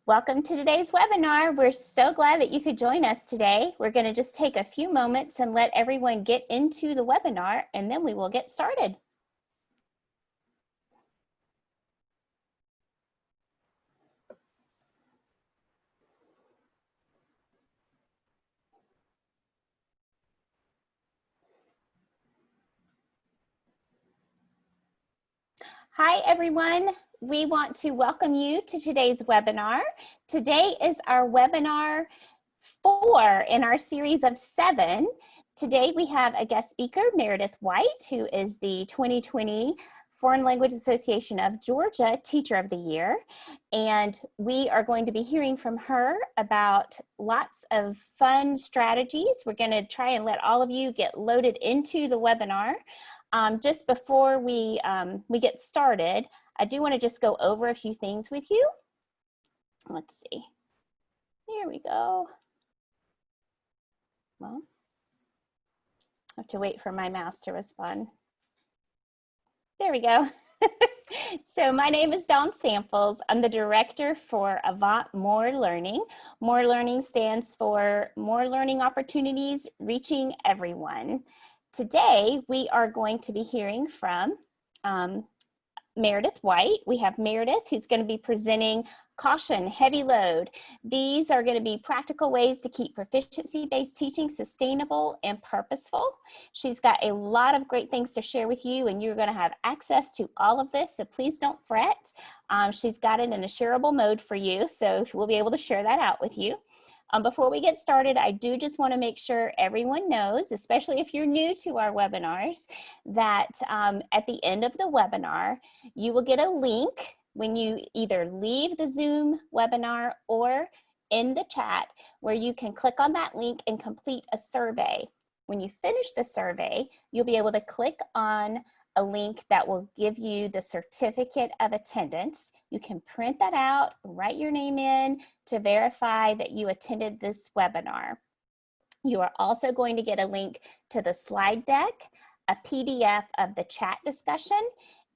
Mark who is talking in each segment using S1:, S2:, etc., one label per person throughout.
S1: Welcome to today's webinar. We're so glad that you could join us today. We're going to just take a few moments and let everyone get into the webinar, and then we will get started. Hi, everyone. We want to welcome you to today's webinar. Today is our webinar 4 in our series of 7. Today we have a guest speaker, Meredith White, who is the 2020 Foreign Language Association of Georgia Teacher of the Year. And we are going to be hearing from her about lots of fun strategies. We're going to try and let all of you get loaded into the webinar. Just before we get started, I do want to just go over a few things with you. Let's see. Here we go. Well, I have to wait for my mouse to respond. There we go. So my name is Dawn Samples. I'm the director for Avant More Learning. More Learning stands for More Learning Opportunities Reaching Everyone. Today, we are going to be hearing from Meredith White. We have Meredith who's going to be presenting Caution, Heavy Load. These are going to be practical ways to keep proficiency-based teaching sustainable and purposeful. She's got a lot of great things to share with you, and you're going to have access to all of this, so please don't fret. She's got it in a shareable mode for you, so we'll be able to share that out with you. Before we get started, I do just want to make sure everyone knows, especially if you're new to our webinars, that at the end of the webinar, you will get a link when you either leave the Zoom webinar or in the chat where you can click on that link and complete a survey. When you finish the survey, you'll be able to click on a link that will give you the certificate of attendance. You can print that out, write your name in to verify that you attended this webinar. You are also going to get a link to the slide deck, a PDF of the chat discussion,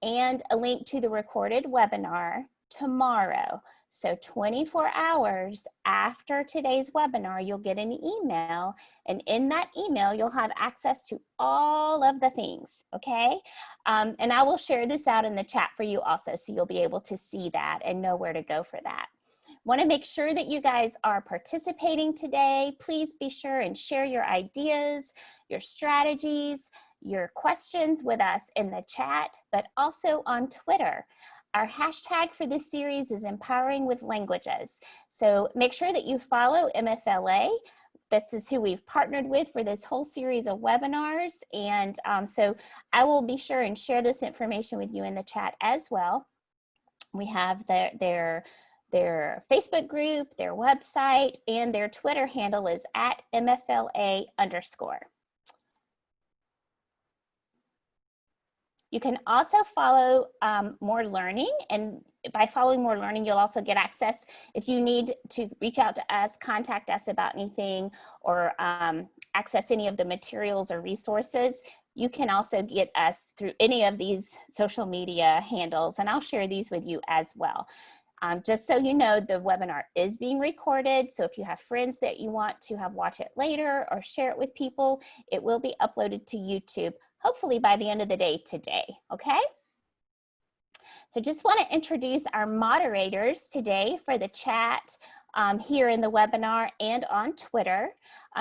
S1: and a link to the recorded webinar tomorrow. So 24 hours after today's webinar, you'll get an email, and in that email, you'll have access to all of the things, okay? And I will share this out in the chat for you also, so you'll be able to see that and know where to go for that. Want to make sure that you guys are participating today. Please be sure and share your ideas, your strategies, your questions with us in the chat, but also on Twitter. Our hashtag for this series is Empowering with Languages. So make sure that you follow MFLA. This is who we've partnered with for this whole series of webinars. And so I will be sure and share this information with you in the chat as well. We have their Facebook group, their website, and their Twitter handle is @MFLA_. You can also follow More Learning, and by following More Learning, you'll also get access if you need to reach out to us, contact us about anything, or access any of the materials or resources. You can also get us through any of these social media handles, and I'll share these with you as well. Just so you know, the webinar is being recorded, so if you have friends that you want to have watch it later or share it with people, it will be uploaded to YouTube, hopefully by the end of the day today, okay? So just want to introduce our moderators today for the chat here in the webinar and on Twitter.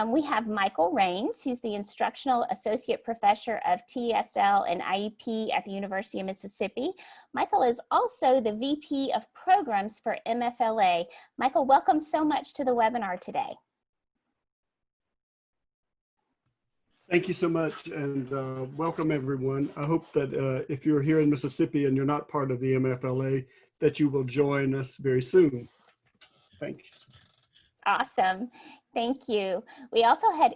S1: We have Michael Rains, who's the Instructional Associate Professor of TESL and IEP at the University of Mississippi. Michael is also the VP of Programs for MFLA. Michael, welcome so much to the webinar today.
S2: Thank you so much, and welcome everyone. I hope that if you're here in Mississippi and you're not part of the MFLA, that you will join us very soon. Thanks.
S1: Awesome, thank you. We also have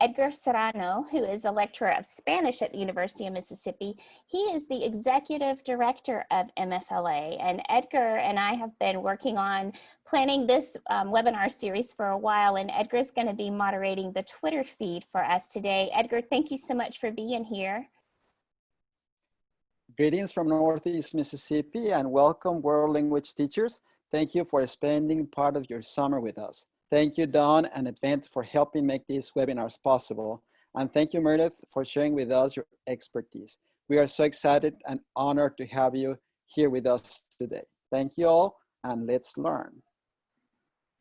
S1: Edgar Serrano, who is a lecturer of Spanish at the University of Mississippi. He is the executive director of MFLA, and Edgar and I have been working on planning this webinar series for a while, and Edgar is going to be moderating the Twitter feed for us today. Edgar, thank you so much for being here.
S3: Greetings from Northeast Mississippi, and welcome world language teachers Thank you for spending part of your summer with us. Thank you, Dawn and Advent, for helping make these webinars possible. And thank you, Meredith, for sharing with us your expertise. We are so excited and honored to have you here with us today. Thank you all, and let's learn.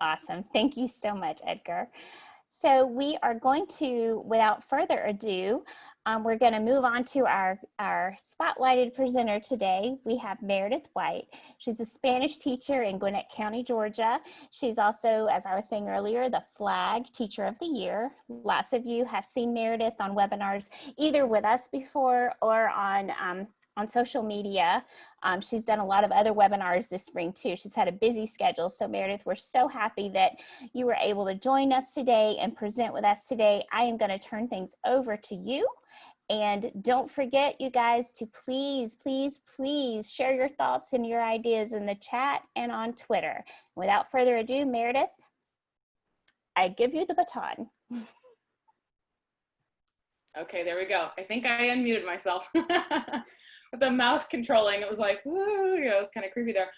S1: Awesome. Thank you so much, Edgar. So we are going to, without further ado, we're going to move on to our spotlighted presenter today. We have Meredith White. She's a Spanish teacher in Gwinnett County, Georgia. She's also, as I was saying earlier, the Flag Teacher of the Year. Lots of you have seen Meredith on webinars, either with us before or on social media. She's done a lot of other webinars this spring too. She's had a busy schedule. So Meredith, we're so happy that you were able to join us today and present with us today. I am going to turn things over to you. And don't forget, you guys, to please, please, please share your thoughts and your ideas in the chat and on Twitter. Without further ado, Meredith, I give you the baton.
S4: Okay, there we go. I think I unmuted myself. With the mouse controlling, it was like, woo, you know, it was kind of creepy there.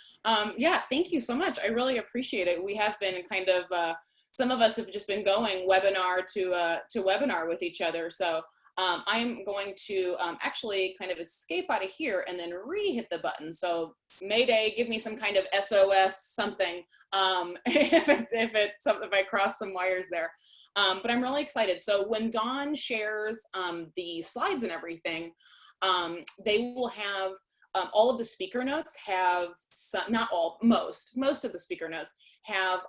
S4: Yeah, thank you so much. I really appreciate it. We have been kind of, some of us have just been going webinar to webinar with each other. So I'm going to actually kind of escape out of here and then re-hit the button. So Mayday, give me some kind of SOS something if I cross some wires there. But I'm really excited. So when Dawn shares the slides and everything, they will have all of the speaker notes have some, not all, most of the speaker notes have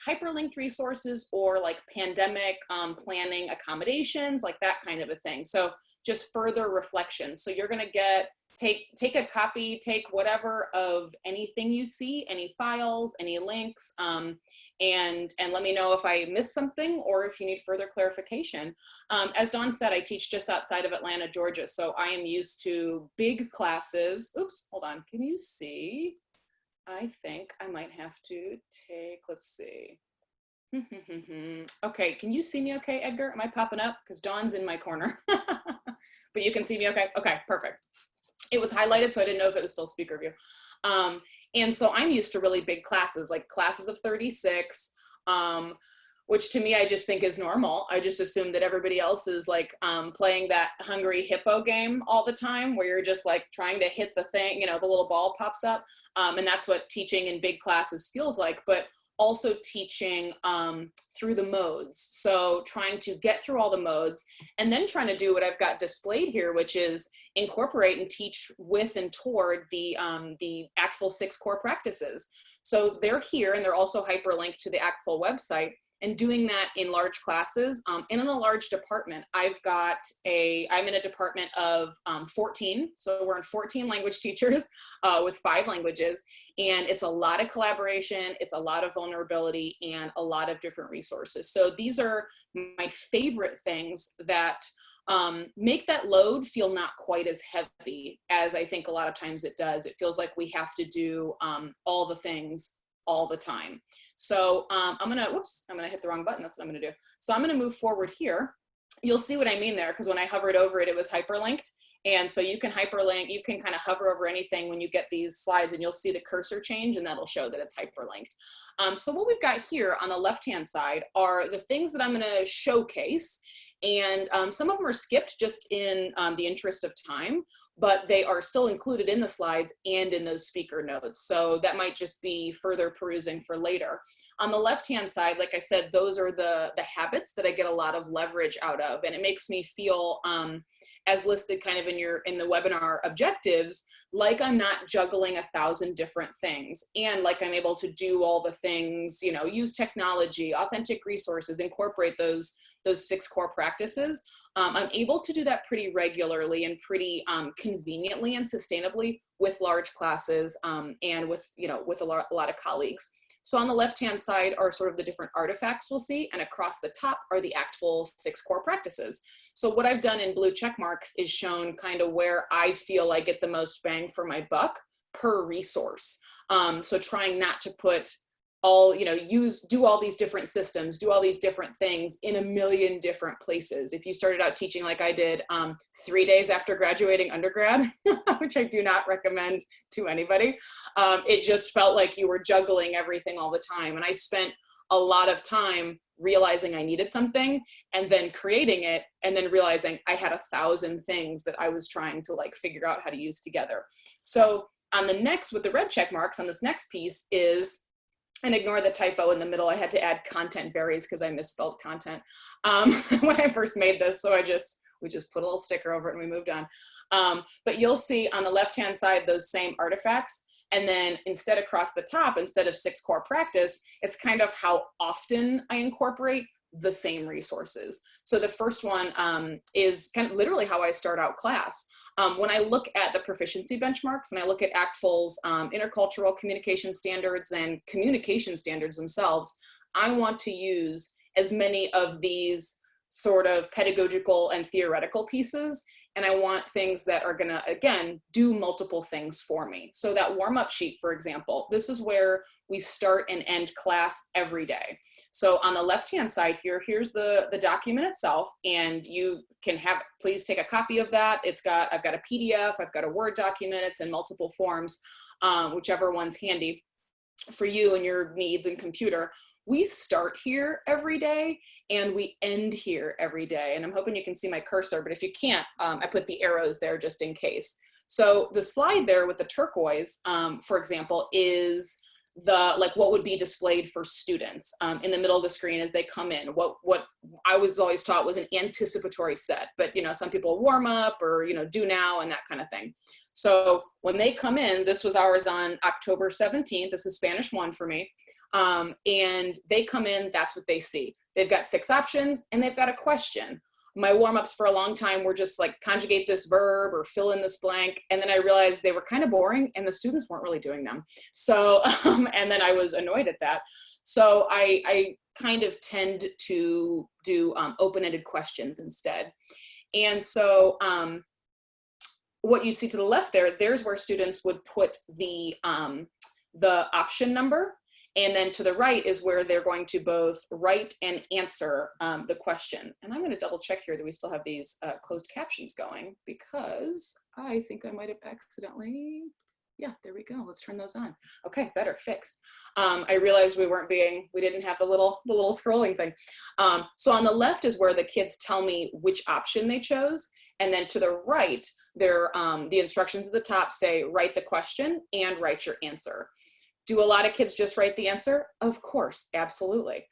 S4: hyperlinked resources or like pandemic planning accommodations, like that kind of a thing. So just further reflection. So you're gonna get, take a copy, take whatever of anything you see, any files, any links, and let me know if I missed something or if you need further clarification. As Dawn said, I teach just outside of Atlanta, Georgia, so I am used to big classes. Oops, hold on, can you see? I think I might have to take, let's see. Okay, can you see me okay, Edgar? Am I popping up? Because Dawn's in my corner. But you can see me okay? Okay, perfect. It was highlighted, so I didn't know if it was still speaker view. And so I'm used to really big classes, like classes of 36, which to me, I just think is normal. I just assume that everybody else is like playing that hungry hippo game all the time, where you're just like trying to hit the thing, you know, the little ball pops up. And that's what teaching in big classes feels like, but also teaching through the modes. So trying to get through all the modes and then trying to do what I've got displayed here, which is incorporate and teach with and toward the ACTFL 6 core practices. So they're here and they're also hyperlinked to the ACTFL website, and doing that in large classes and in a large department. I'm in a department of 14. So we're in 14 language teachers with 5 languages. And it's a lot of collaboration, it's a lot of vulnerability, and a lot of different resources. So these are my favorite things that make that load feel not quite as heavy as I think a lot of times it does. It feels like we have to do all the things all the time. So I'm gonna hit the wrong button. That's what I'm gonna do. So I'm gonna move forward here. You'll see what I mean there, because when I hovered over it, it was hyperlinked. And so you can hyperlink, you can kind of hover over anything when you get these slides and you'll see the cursor change and that'll show that it's hyperlinked. So what we've got here on the left-hand side are the things that I'm gonna showcase. And some of them are skipped just in the interest of time, but they are still included in the slides and in those speaker notes. So that might just be further perusing for later. On the left-hand side, like I said, those are the habits that I get a lot of leverage out of. And it makes me feel, as listed kind of in the webinar objectives, like I'm not juggling 1,000 different things, and like I'm able to do all the things, you know, use technology, authentic resources, incorporate those 6 core practices. I'm able to do that pretty regularly and pretty conveniently and sustainably with large classes and with a lot of colleagues. So on the left-hand side are sort of the different artifacts we'll see, and across the top are the ACTFL 6 core practices. So what I've done in blue check marks is shown kind of where I feel I get the most bang for my buck per resource. So trying not to put all, you know, do all these different systems, do all these different things in a million different places. If you started out teaching like I did 3 days after graduating undergrad, which I do not recommend to anybody, it just felt like you were juggling everything all the time. And I spent a lot of time realizing I needed something and then creating it and then realizing I had 1,000 things that I was trying to like figure out how to use together. So on the next, with the red check marks on this next piece is, and ignore the typo in the middle, I had to add content varies because I misspelled content when I first made this. So we just put a little sticker over it and we moved on. But you'll see on the left-hand side, those same artifacts. And then instead across the top, instead of 6 core practice, it's kind of how often I incorporate the same resources. So the first one is kind of literally how I start out class. When I look at the proficiency benchmarks and I look at ACTFL's intercultural communication standards and communication standards themselves, I want to use as many of these sort of pedagogical and theoretical pieces. And I want things that are gonna, again, do multiple things for me. So that warm-up sheet, for example, this is where we start and end class every day. So on the left-hand side here, here's the document itself, and you can have, please take a copy of that. I've got a PDF, I've got a Word document, it's in multiple forms, whichever one's handy for you and your needs and computer. We start here every day and we end here every day. And I'm hoping you can see my cursor, but if you can't, I put the arrows there just in case. So the slide there with the turquoise, for example, is what would be displayed for students in the middle of the screen as they come in. What I was always taught was an anticipatory set, but you know, some people warm up or, you know, do now and that kind of thing. So when they come in, this was ours on October 17th. This is Spanish 1 for me. And they come in, that's what they see. They've got 6 options and they've got a question. My warm-ups for a long time were just like conjugate this verb or fill in this blank. And then I realized they were kind of boring and the students weren't really doing them. So, and then I was annoyed at that. So I kind of tend to do open-ended questions instead. And so what you see to the left there, there's where students would put the option number. And then to the right is where they're going to both write and answer the question. And I'm going to double check here that we still have these closed captions going, because I think I might have accidentally, yeah, there we go. Let's turn those on. Okay, better, fixed. I realized we didn't have the little scrolling thing. So on the left is where the kids tell me which option they chose. And then to the right, the instructions at the top say, write the question and write your answer. Do a lot of kids just write the answer? Of course, absolutely.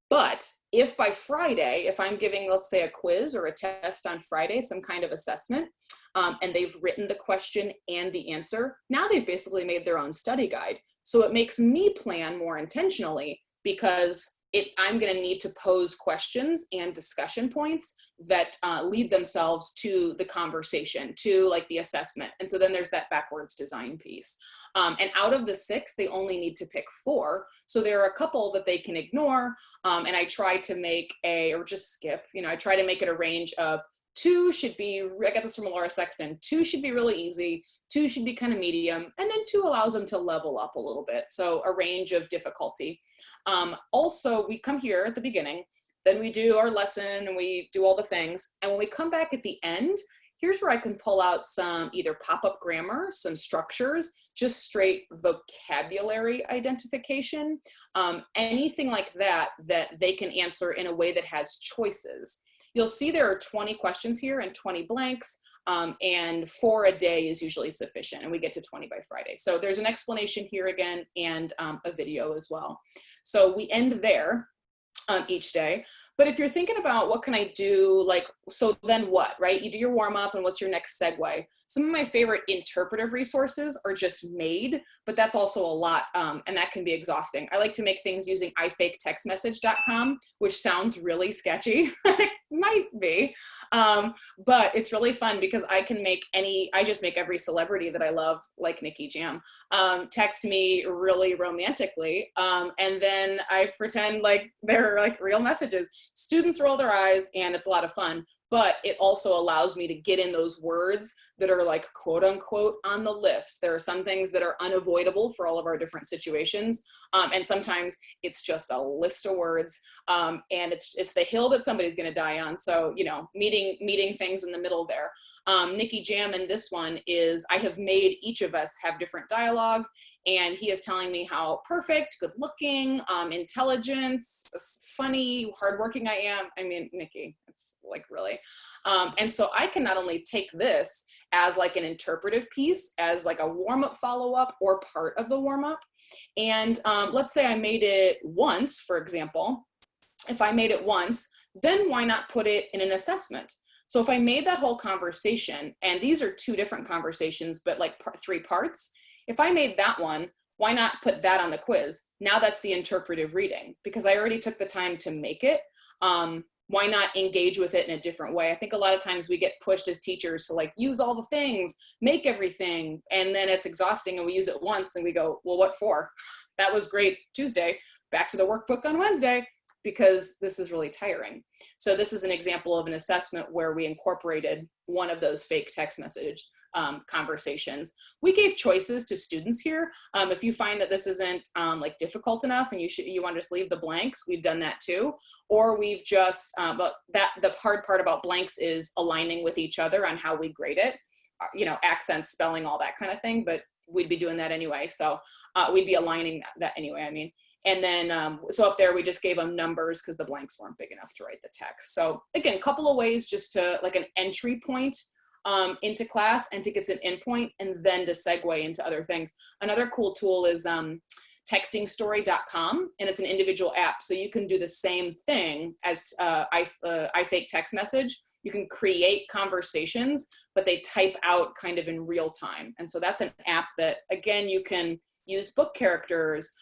S4: But if by Friday, if I'm giving, let's say, a quiz or a test on Friday, some kind of assessment, and they've written the question and the answer, now they've basically made their own study guide. So it makes me plan more intentionally, because I'm going to need to pose questions and discussion points that lead themselves to the conversation, to like the assessment. And so then there's that backwards design piece. And out of the 6, they only need to pick 4. So there are a couple that they can ignore. And I try to make or just skip, you know, I try to make it a range of 2 should be, I got this from Laura Sexton, 2 should be really easy, 2 should be kind of medium, and then 2 allows them to level up a little bit. So a range of difficulty. Also, we come here at the beginning, then we do our lesson and we do all the things. And when we come back at the end, here's where I can pull out some either pop-up grammar, some structures, just straight vocabulary identification, anything like that they can answer in a way that has choices. You'll see there are 20 questions here and 20 blanks, and 4 a day is usually sufficient, and we get to 20 by Friday. So there's an explanation here again, and a video as well. So we end there each day. But if you're thinking about what can I do, like, so then what, right? You do your warm up and what's your next segue? Some of my favorite interpretive resources are just made, but that's also a lot, and that can be exhausting. I like to make things using ifaketextmessage.com, which sounds really sketchy. It might be, but it's really fun because I just make every celebrity that I love, like Nikki Jam, text me really romantically, and then I pretend like they're like real messages. Students roll their eyes and it's a lot of fun, but it also allows me to get in those words that are like quote unquote on the list. There are some things that are unavoidable for all of our different situations. And sometimes it's just a list of words, and it's the hill that somebody's going to die on. So, you know, meeting things in the middle there. Nikki Jam in this one is, I have made each of us have different dialogue, and he is telling me how perfect, good looking, intelligent, funny, hardworking I am. I mean, Nikki, it's like really. And so I can not only take this as like an interpretive piece, as like a warm-up follow-up or part of the warm-up. And let's say I made it once, for example. If I made it once, then why not put it in an assessment? So if I made that whole conversation, and these are 2 different conversations, but like 3 parts, if I made that one, why not put that on the quiz? Now that's the interpretive reading, because I already took the time to make it. Why not engage with it in a different way? I think a lot of times we get pushed as teachers to like use all the things, make everything, and then it's exhausting and we use it once and we go, well, what for? That was great Tuesday, back to the workbook on Wednesday, because this is really tiring. So this is an example of an assessment where we incorporated one of those fake text message conversations. We gave choices to students here. If you find that this isn't like difficult enough and you want to just leave the blanks, we've done that too. Or we've just, but the hard part about blanks is aligning with each other on how we grade it, you know, accents, spelling, all that kind of thing, but we'd be doing that anyway. So we'd be aligning that anyway, I mean. And then, so up there, we just gave them numbers because the blanks weren't big enough to write the text. So again, a couple of ways just to like an entry point into class and to get an endpoint and then to segue into other things. Another cool tool is textingstory.com, and it's an individual app. So you can do the same thing as I fake text message. You can create conversations, but they type out kind of in real time. And so that's an app that, again, you can use book characters,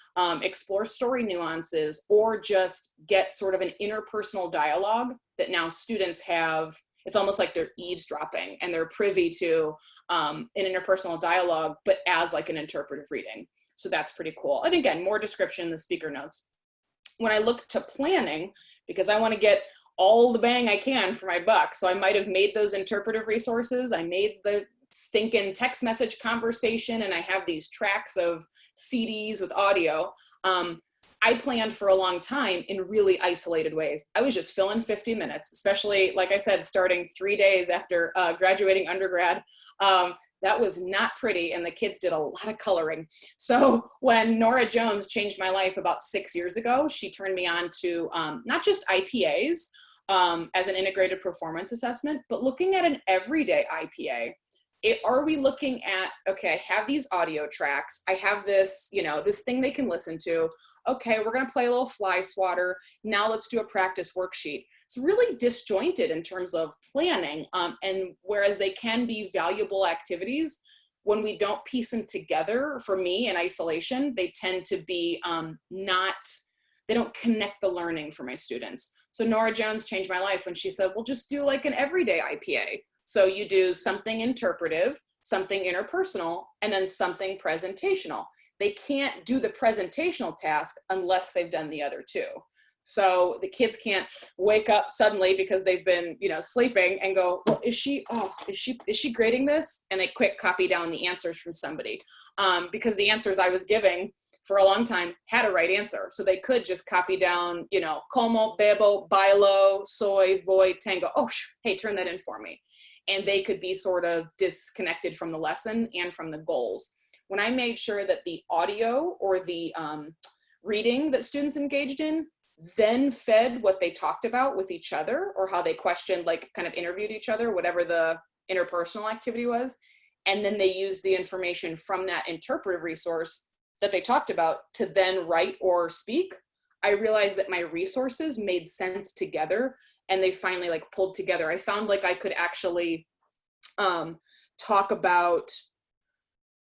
S4: explore story nuances, or just get sort of an interpersonal dialogue that now students have. It's almost like they're eavesdropping and they're privy to an interpersonal dialogue, but as like an interpretive reading. So that's pretty cool. And again, more description in the speaker notes. When I look to planning, because I want to get all the bang I can for my buck, so I might have made those interpretive resources. I made the stinking text message conversation, and I have these tracks of CDs with audio. I planned for a long time in really isolated ways. I was just filling 50 minutes, especially, like I said, starting 3 days after graduating undergrad. That was not pretty, and the kids did a lot of coloring. So when Nora Jones changed my life about 6 years ago, she turned me on to not just IPAs as an integrated performance assessment, but looking at an everyday IPA. Are we looking at, okay, I have these audio tracks. I have this, you know, this thing they can listen to. Okay, we're going to play a little fly swatter. Now let's do a practice worksheet. It's really disjointed in terms of planning. And whereas they can be valuable activities, when we don't piece them together, for me in isolation, they tend to be they don't connect the learning for my students. So Nora Jones changed my life when she said, well, just do like an everyday IPA. So you do something interpretive, something interpersonal, and then something presentational. They can't do the presentational task unless they've done the other 2. So the kids can't wake up suddenly because they've been, you know, sleeping and go, well, is she grading this? And they quick copy down the answers from somebody because the answers I was giving for a long time had a right answer. So they could just copy down, you know, como, bebo, bailo, soy, voy, tango. Oh, hey, turn that in for me. And they could be sort of disconnected from the lesson and from the goals. When I made sure that the audio or the reading that students engaged in then fed what they talked about with each other, or how they questioned, like kind of interviewed each other, whatever the interpersonal activity was, and then they used the information from that interpretive resource that they talked about to then write or speak, I realized that my resources made sense together, and they finally like pulled together. I found like I could actually talk about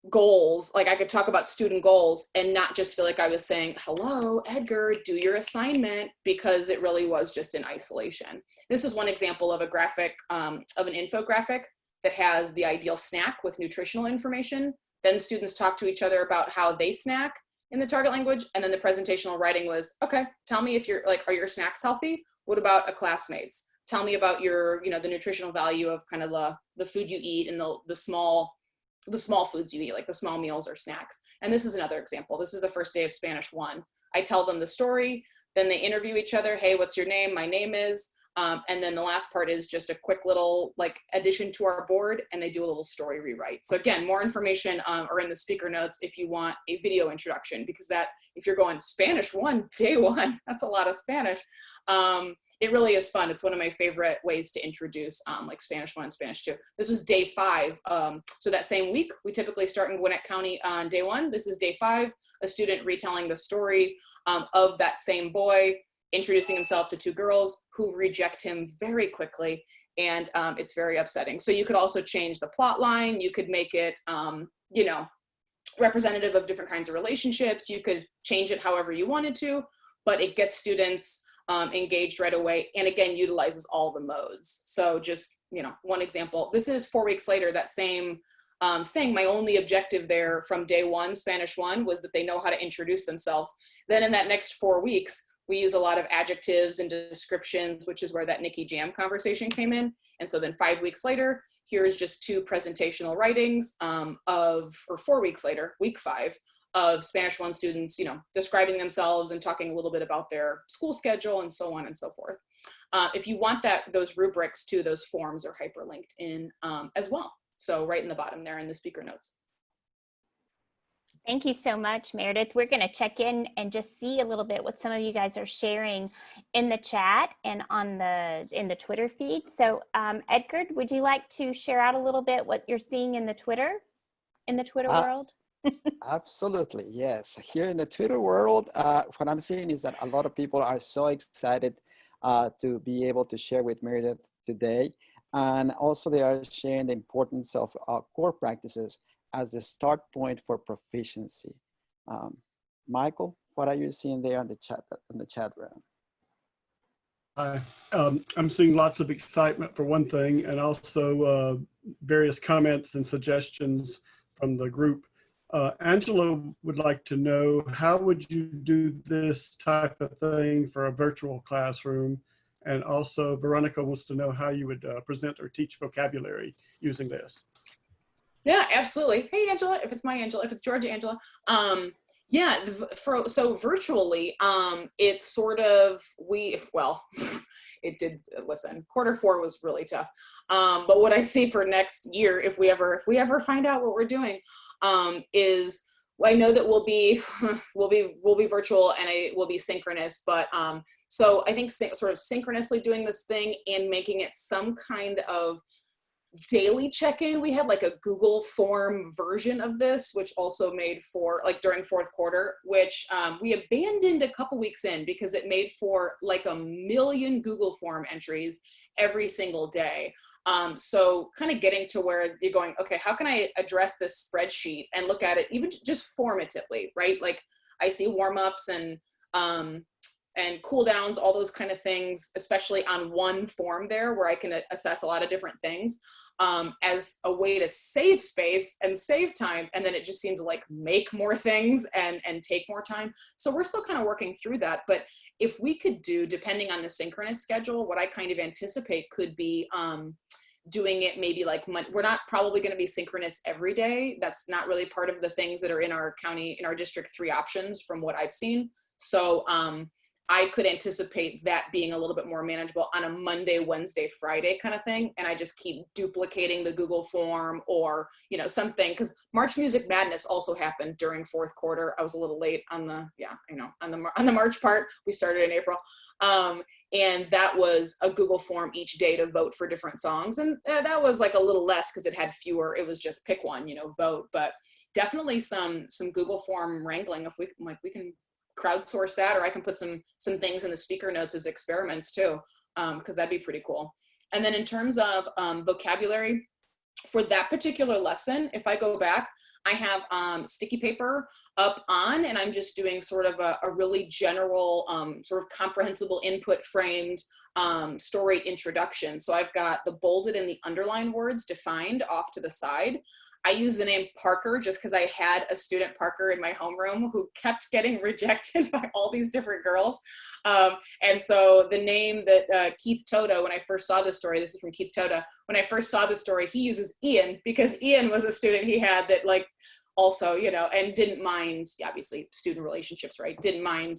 S4: goals, like I could talk about student goals and not just feel like I was saying, hello, Edgar, do your assignment, because it really was just in isolation. This is one example of a graphic, of an infographic that has the ideal snack with nutritional information. Then students talk to each other about how they snack in the target language. And then the presentational writing was, okay, tell me if you're like, are your snacks healthy? What about a classmate's? tell me about your, the nutritional value of kind of the food you eat and the small foods you eat, like the small meals or snacks. And this is another example. This is the first day of Spanish 1. I tell them the story, then they interview each other. Hey, what's your name? My name is, and then the last part is just a quick little addition to our board, and they do a little story rewrite. So again, more information are in the speaker notes if you want a video introduction, because if you're going Spanish 1, day 1, that's a lot of Spanish. It really is fun. It's one of my favorite ways to introduce Spanish 1 and Spanish 2. This was day 5. So that same week, we typically start in Gwinnett County on day 1. This is day 5, a student retelling the story of that same boy, introducing himself to 2 girls who reject him very quickly. And it's very upsetting. So you could also change the plot line. You could make it, representative of different kinds of relationships. You could change it however you wanted to, but it gets students engaged right away, and again utilizes all the modes. So just one example, this is 4 weeks later, that same thing. My only objective there from day 1, Spanish 1, was that they know how to introduce themselves. Then in that next 4 weeks, we use a lot of adjectives and descriptions, which is where that Nikki Jam conversation came in. And so then 5 weeks later, here's just 2 presentational writings or 4 weeks later, week 5, of Spanish 1 students, describing themselves and talking a little bit about their school schedule and so on and so forth. If you want those rubrics too, those forms are hyperlinked in as well. So right in the bottom there in the speaker notes.
S1: Thank you so much, Meredith. We're going to check in and just see a little bit what some of you guys are sharing in the chat and in the Twitter feed. So Edgar, would you like to share out a little bit what you're seeing in the Twitter world?
S3: Absolutely, yes. Here in the Twitter world, what I'm seeing is that a lot of people are so excited to be able to share with Meredith today. And also they are sharing the importance of core practices as the start point for proficiency. Michael, what are you seeing there in the chat room?
S2: I'm seeing lots of excitement for one thing, and also various comments and suggestions from the group. Angela would like to know, how would you do this type of thing for a virtual classroom? And also Veronica wants to know how you would present or teach vocabulary using this.
S4: Yeah, absolutely. Hey, Angela, if it's my Angela, if it's Georgia Angela. Yeah, so virtually, it's sort of, it did, listen, Q4 was really tough. But what I see for next year, if we ever find out what we're doing, is I know that we'll be virtual and it will be synchronous, but so I think sort of synchronously doing this thing and making it some kind of daily check-in. We had like a Google form version of this, which also made for during Q4, which we abandoned a couple weeks in because it made for like 1 million Google form entries every single day. So kind of getting to where you're going, okay, how can I address this spreadsheet and look at it even just formatively, right? Like I see warm-ups and cool downs, all those kind of things, especially on one form there where I can assess a lot of different things as a way to save space and save time. And then it just seemed to like make more things and take more time. So we're still kind of working through that. But if we could do, depending on the synchronous schedule, what I kind of anticipate could be doing it maybe like, we're not probably going to be synchronous every day. That's not really part of the things that are in our county, in our District 3 options from what I've seen. So I could anticipate that being a little bit more manageable on a Monday, Wednesday, Friday kind of thing. And I just keep duplicating the Google form or, something, because March Music Madness also happened during Q4. I was a little late on on the March part. We started in April. And that was a Google form each day to vote for different songs. And that was like a little less because it had fewer, it was just pick one, vote, but definitely some Google form wrangling. If we can crowdsource that, or I can put some things in the speaker notes as experiments too, because that'd be pretty cool. And then in terms of vocabulary for that particular lesson, if I go back, I have sticky paper up on, and I'm just doing sort of a really general, sort of comprehensible input framed story introduction. So I've got the bolded and the underlined words defined off to the side. I use the name Parker just because I had a student Parker in my homeroom who kept getting rejected by all these different girls. And so the name that Keith Toda, when I first saw this story, this is from Keith Toda, when I first saw the story, he uses Ian because Ian was a student he had that like also, you know, and didn't mind, obviously student relationships, right? Didn't mind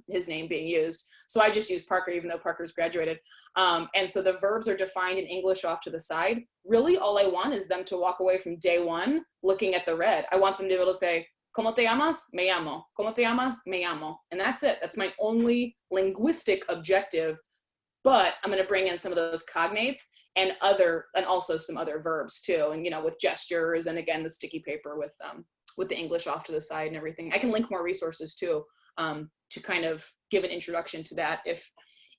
S4: his name being used. So I just used Parker, even though Parker's graduated. And so the verbs are defined in English off to the side. Really, all I want is them to walk away from day one looking at the red. I want them to be able to say, ¿Cómo te llamas? Me llamo. ¿Cómo te llamas? Me llamo. And that's it. That's my only linguistic objective. But I'm going to bring in some of those cognates and also some other verbs too. And, you know, with gestures and again, the sticky paper with the English off to the side and everything. I can link more resources too to kind of give an introduction to that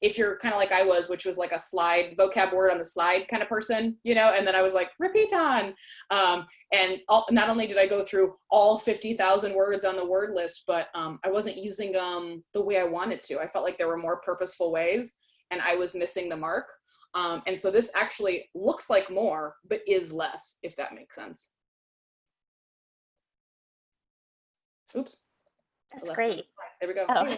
S4: if you're kind of like I was, which was like a slide vocab word on the slide kind of person, you know, and then I was like, repeat on. Not only did I go through all 50,000 words on the word list, but I wasn't using them the way I wanted to. I felt like there were more purposeful ways and I was missing the mark. And so this actually looks like more, but is less, if that makes sense. Oops.
S1: That's great.
S4: There we go.
S1: Oh.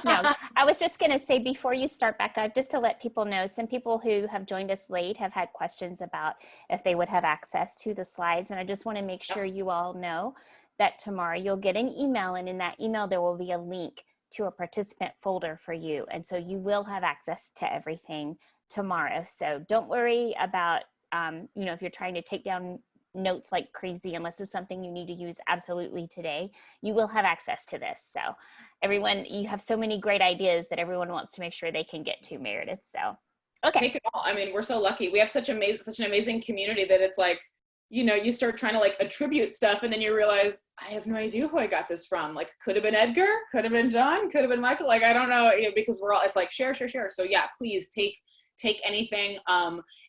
S1: No, I was just going to say before you start back up, just to let people know, some people who have joined us late have had questions about if they would have access to the slides. And I just want to make sure you all know that tomorrow you'll get an email, and in that email, there will be a link to a participant folder for you. And so you will have access to everything tomorrow. So don't worry about, you know, if you're trying to take down notes like crazy, unless it's something you need to use absolutely today, you will have access to this. So everyone, you have so many great ideas that everyone wants to make sure they can get to, Meredith. So, okay.
S4: Take it all. I mean, we're so lucky. We have such an amazing community that it's like, you know, you start trying to like attribute stuff and then you realize, I have no idea who I got this from. Like, could have been Edgar, could have been John, could have been Michael. Like, I don't know, you know, because we're all, it's like share. So yeah, please take anything,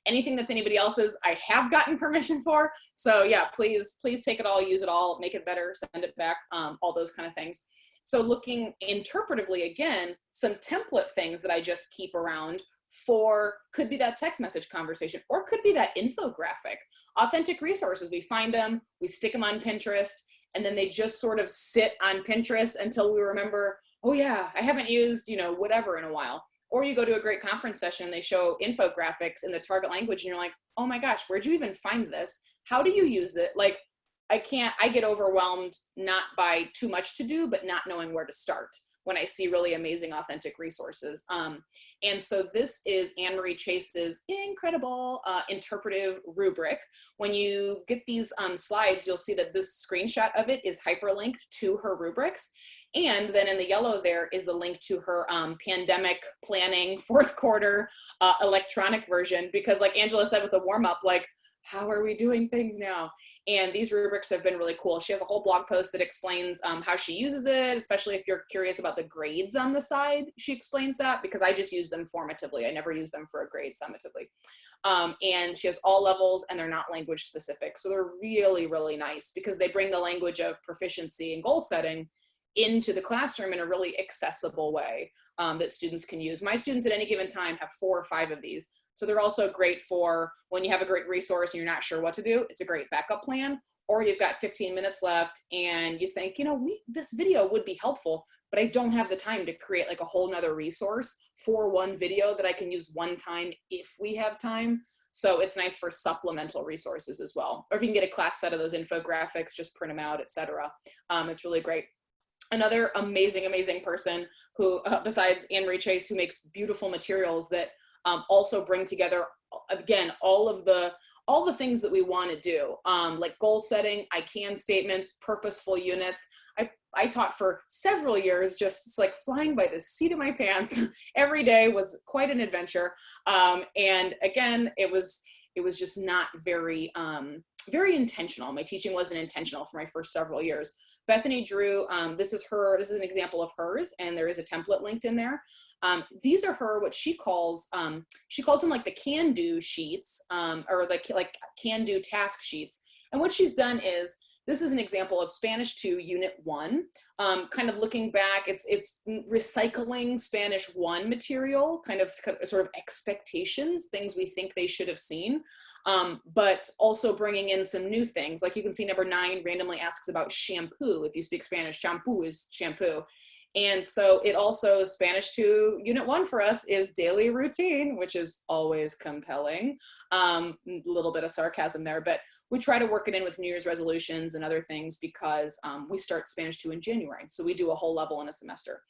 S4: anything that's anybody else's, I have gotten permission for. So yeah, please take it all, use it all, make it better, send it back, all those kind of things. So looking interpretively, again, some template things that I just keep around for, could be that text message conversation, or could be that infographic. Authentic resources, we find them, we stick them on Pinterest, and then they just sort of sit on Pinterest until we remember, oh yeah, I haven't used, you know, whatever in a while. Or you go to a great conference session and they show infographics in the target language and you're like, oh my gosh, where'd you even find this? How do you use it? Like, I get overwhelmed not by too much to do, but not knowing where to start when I see really amazing, authentic resources. And so this is Anne-Marie Chase's incredible interpretive rubric. When you get these slides, you'll see that this screenshot of it is hyperlinked to her rubrics. And then in the yellow there is the link to her pandemic planning fourth quarter electronic version, because like Angela said with the warm up, like, how are we doing things now? And these rubrics have been really cool. She has a whole blog post that explains how she uses it, especially if you're curious about the grades on the side. She explains that, because I just use them formatively. I never use them for a grade summatively. And she has all levels and they're not language specific. So they're really, really nice because they bring the language of proficiency and goal setting into the classroom in a really accessible way that students can use. My students at any given time have 4 or 5 of these. So they're also great for when you have a great resource and you're not sure what to do. It's a great backup plan. Or you've got 15 minutes left and you think, you know, this video would be helpful, but I don't have the time to create like a whole nother resource for one video that I can use one time if we have time. So it's nice for supplemental resources as well. Or if you can get a class set of those infographics, just print them out, etc. It's really great. Another amazing, amazing person who, besides Anne-Marie Chase, who makes beautiful materials that also bring together, again, all the things that we want to do, like goal setting, I can statements, purposeful units. I taught for several years, just like flying by the seat of my pants. Every day was quite an adventure. And again, it was just not very intentional. My teaching wasn't intentional for my first several years. Bethany Drew, this is an example of hers, and there is a template linked in there. These are what she calls them like the can-do sheets, or like can-do task sheets. And what she's done is, this is an example of Spanish 2, Unit 1, kind of looking back, it's recycling Spanish 1 material, kind of sort of expectations, things we think they should have seen. but also bringing in some new things. Like you can see number 9 randomly asks about shampoo. If you speak Spanish, shampoo is shampoo. And so it also, Spanish 2, Unit 1 for us is daily routine, which is always compelling. A little bit of sarcasm there, but we try to work it in with New Year's resolutions and other things because we start Spanish 2 in January. So we do a whole level in a semester.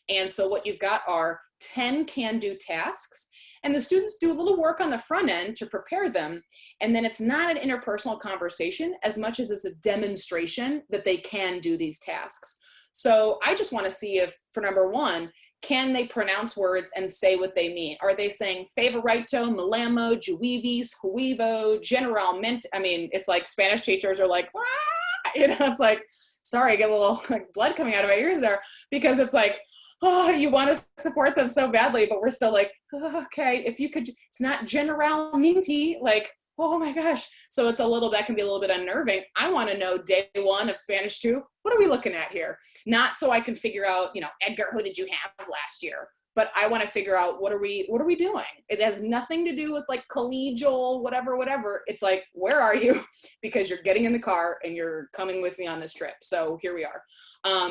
S4: And so what you've got are 10 can-do tasks, and the students do a little work on the front end to prepare them. And then it's not an interpersonal conversation as much as it's a demonstration that they can do these tasks. So I just want to see if, for number 1, can they pronounce words and say what they mean? Are they saying favorito, malamo, juivis, huevo, generalmente? I mean, it's like Spanish teachers are like, ah! You know, it's like, sorry, I get a little like blood coming out of my ears there, because it's like, oh, you want to support them so badly, but we're still like, oh, okay, if you could, it's not generalmente, like, oh my gosh. So it's a little, that can be a little bit unnerving. I want to know day 1 of Spanish 2, what are we looking at here? Not so I can figure out, you know, Edgar, who did you have last year? But I want to figure out what are we doing? It has nothing to do with like collegial, whatever. It's like, where are you? Because you're getting in the car and you're coming with me on this trip. So here we are.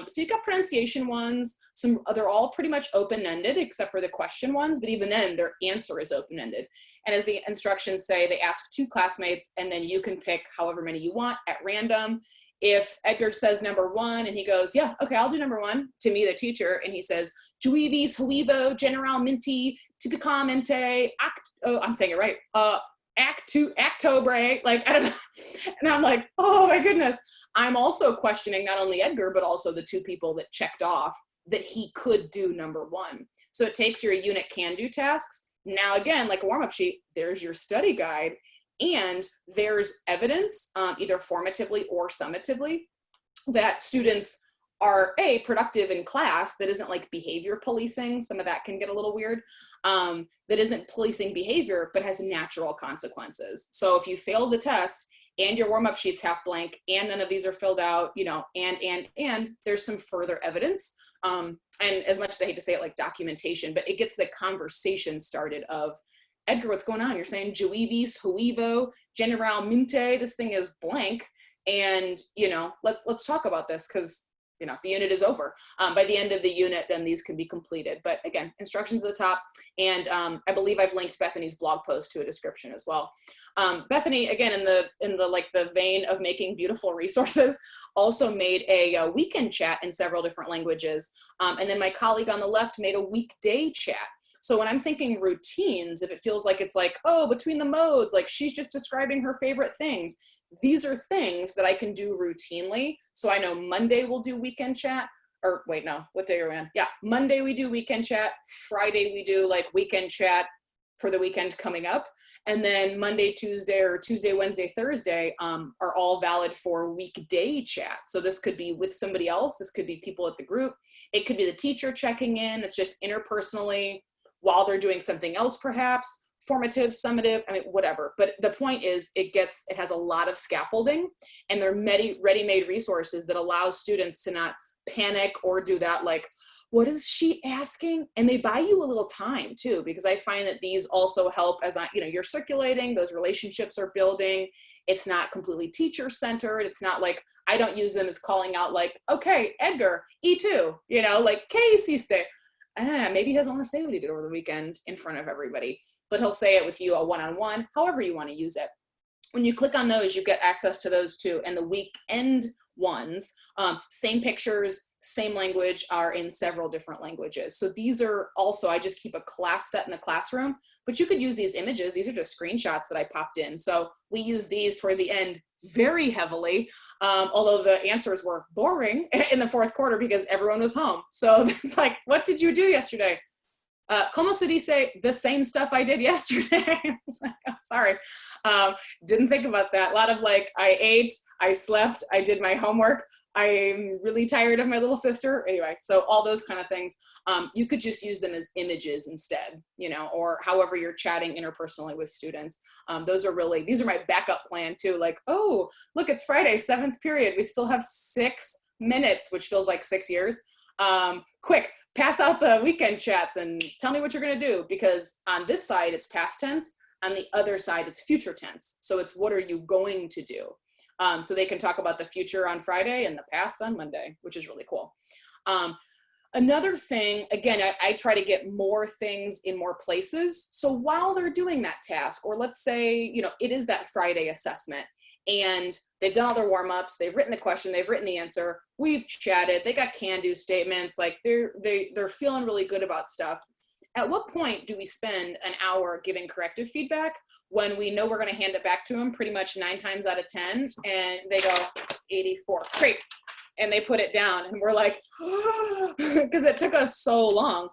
S4: So you've got pronunciation ones. They're all pretty much open-ended except for the question ones, but even then their answer is open-ended. And as the instructions say, they ask 2 classmates and then you can pick however many you want at random. If Edgar says number 1 and he goes, yeah, okay, I'll do number 1 to me, the teacher, and he says, juivis, huevo, generalmente, tipicamente, I'm saying it right, actobre, like, I don't know. And I'm like, oh my goodness. I'm also questioning not only Edgar, but also the 2 people that checked off that he could do number 1. So it takes your unit can-do tasks. Now, again, like a warm-up sheet, there's your study guide, and there's evidence, either formatively or summatively, that students are productive in class. That isn't like behavior policing. Some of that can get a little weird. That isn't policing behavior, but has natural consequences. So if you fail the test and your warm-up sheet's half blank and none of these are filled out, you know, and there's some further evidence. And as much as I hate to say it, like documentation, but it gets the conversation started of, Edgar, what's going on? You're saying juivis, huevo, generalmente, this thing is blank. And, you know, let's talk about this, because, you know, the unit is over. By the end of the unit, then these can be completed. But again, instructions at the top. And I believe I've linked Bethany's blog post to a description as well. Bethany, again, in the vein of making beautiful resources, also made a weekend chat in several different languages. And then my colleague on the left made a weekday chat. So when I'm thinking routines, if it feels like it's like, oh, between the modes, like she's just describing her favorite things, these are things that I can do routinely. So I know Monday we'll do weekend chat, or wait, no, what day are we on? Yeah, Monday we do weekend chat, Friday we do like weekend chat for the weekend coming up. And then Monday, Tuesday, or Tuesday, Wednesday, Thursday are all valid for weekday chat. So this could be with somebody else. This could be people at the group. It could be the teacher checking in. It's just interpersonally while they're doing something else, perhaps formative, summative, I mean, whatever. But the point is it has a lot of scaffolding, and they're ready-made resources that allow students to not panic or do that like, what is she asking? And they buy you a little time too, because I find that these also help as you're circulating, those relationships are building. It's not completely teacher centered. It's not like, I don't use them as calling out like, okay, Edgar, E2, you know, like, ¿qué hiciste? Maybe he doesn't want to say what he did over the weekend in front of everybody, but he'll say it with you a one-on-one, however you want to use it. When you click on those, you get access to those too. And the weekend ones, same pictures, same language, are in several different languages. So these are also, I just keep a class set in the classroom, but you could use these images. These are just screenshots that I popped in. So we use these toward the end very heavily, although the answers were boring in the 4th quarter because everyone was home. So it's like, what did you do yesterday? Como se dice, the same stuff I did yesterday. It's like, oh, sorry. Didn't think about that. A lot of like, I ate, I slept, I did my homework. I'm really tired of my little sister. Anyway, so all those kind of things. You could just use them as images instead, you know, or however you're chatting interpersonally with students. These are my backup plan too. Like, oh, look, it's Friday, 7th period. We still have 6 minutes, which feels like 6 years. Quick, pass out the weekend chats and tell me what you're going to do, because on this side, it's past tense. On the other side, it's future tense. So it's what are you going to do? So they can talk about the future on Friday and the past on Monday, which is really cool. Another thing, again, I try to get more things in more places. So while they're doing that task, or let's say, you know, it is that Friday assessment and they've done all their warm-ups, they've written the question, they've written the answer, we've chatted, they got can-do statements, like they're feeling really good about stuff. At what point do we spend an hour giving corrective feedback when we know we're going to hand it back to them pretty much 9 times out of 10 and they go 84, great. And they put it down and we're like, because it took us so long,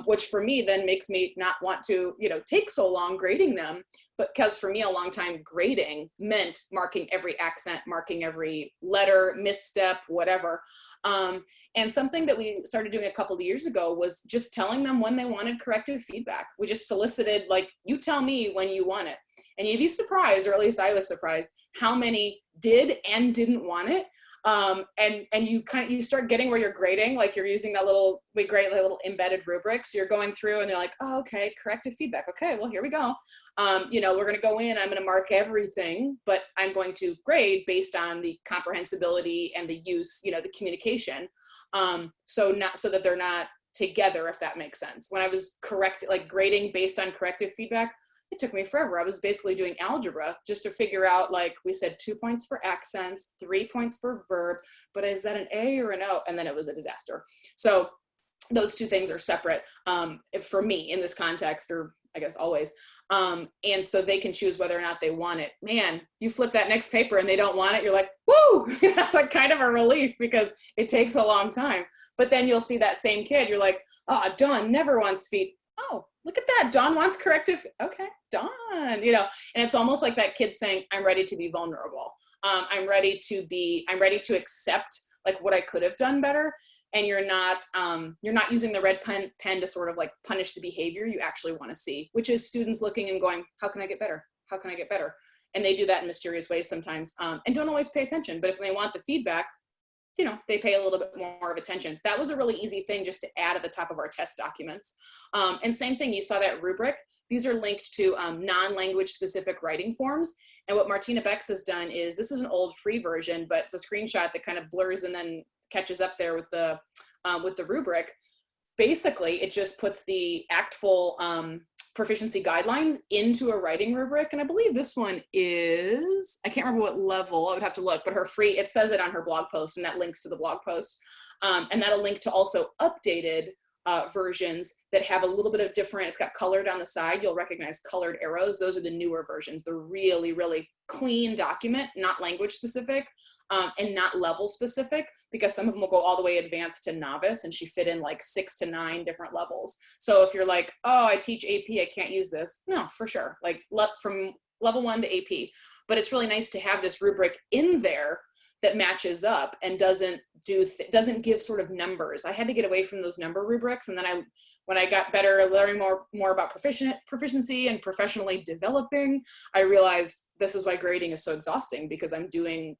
S4: which for me then makes me not want to, you know, take so long grading them. But because for me, a long time grading meant marking every accent, marking every letter, misstep, whatever. And something that we started doing a couple of years ago was just telling them when they wanted corrective feedback. We just solicited, like, you tell me when you want it. And you'd be surprised, or at least I was surprised, how many did and didn't want it. And you start getting where you're grading, like you're using that we grade like little embedded rubric. So you're going through and they're like, oh, okay, corrective feedback. Okay, well, here we go. You know, we're going to go in, I'm going to mark everything, but I'm going to grade based on the comprehensibility and the use, you know, the communication. So that they're not together, if that makes sense. When I was grading based on corrective feedback, it took me forever. I was basically doing algebra just to figure out, like we said, 2 points for accents, 3 points for verbs, but is that an A or an O? And then it was a disaster. So those two things are separate for me in this context, or I guess always. And so they can choose whether or not they want it. Man, you flip that next paper and they don't want it, you're like, woo! That's like kind of a relief because it takes a long time. But then you'll see that same kid, you're like, oh, Dawn never wants feet. Oh, look at that. Dawn wants corrective. Okay, Dawn, you know, and it's almost like that kid saying, I'm ready to be vulnerable. I'm ready to accept like what I could have done better. And you're not using the red pen to sort of like punish the behavior you actually want to see, which is students looking and going, how can I get better? How can I get better? And they do that in mysterious ways sometimes, and don't always pay attention. But if they want the feedback, you know, they pay a little bit more of attention. That was a really easy thing just to add at the top of our test documents. And same thing, you saw that rubric. These are linked to non-language specific writing forms. And what Martina Bex has done is, this is an old free version, but it's a screenshot that kind of blurs and then catches up there with the rubric. Basically, it just puts the ACTFL proficiency guidelines into a writing rubric. And I believe this one is, I can't remember what level, I would have to look, but it says it on her blog post, and that links to the blog post. And that'll link to also updated versions that have a little bit of different, it's got color down the side. You'll recognize colored arrows. Those are the newer versions. The really, really clean document, not language specific and not level specific, because some of them will go all the way advanced to novice, and she fit in like 6 to 9 different levels. So if you're like, oh, I teach AP, I can't use this. No, for sure. Like from level 1 to AP. But it's really nice to have this rubric in there that matches up and doesn't give sort of numbers. I had to get away from those number rubrics, and then when I got better at learning more about proficiency and professionally developing, I realized this is why grading is so exhausting, because I'm doing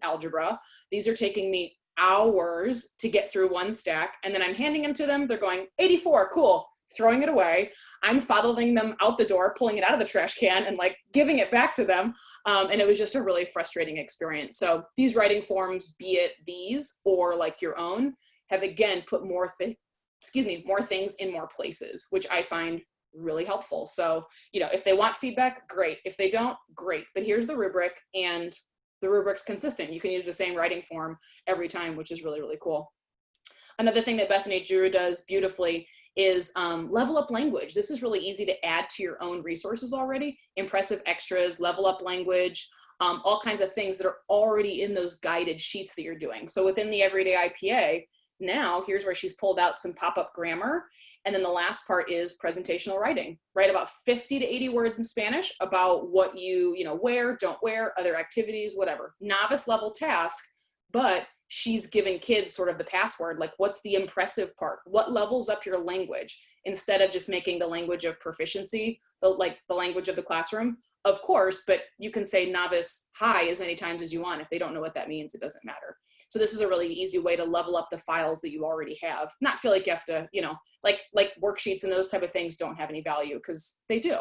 S4: algebra. These are taking me hours to get through one stack, and then I'm handing them to them. They're going 84, cool, throwing it away. I'm following them out the door, pulling it out of the trash can and like giving it back to them. And it was just a really frustrating experience. So these writing forms, be it these or like your own, have again put more things in more places, which I find really helpful. So, you know, if they want feedback, great. If they don't, great. But here's the rubric, and the rubric's consistent. You can use the same writing form every time, which is really, really cool. Another thing that Bethany Drew does beautifully is level up language. This is really easy to add to your own resources already. Impressive extras, level up language, all kinds of things that are already in those guided sheets that you're doing. So within the Everyday IPA, now here's where she's pulled out some pop-up grammar. And then the last part is presentational writing. Write about 50 to 80 words in Spanish about what you wear, don't wear, other activities, whatever. Novice level task, but she's given kids sort of the password, like what's the impressive part? What levels up your language? Instead of just making the language of proficiency, the language of the classroom, of course, but you can say novice high as many times as you want. If they don't know what that means, it doesn't matter. So this is a really easy way to level up the files that you already have. Not feel like you have to, like worksheets and those type of things don't have any value, because they do.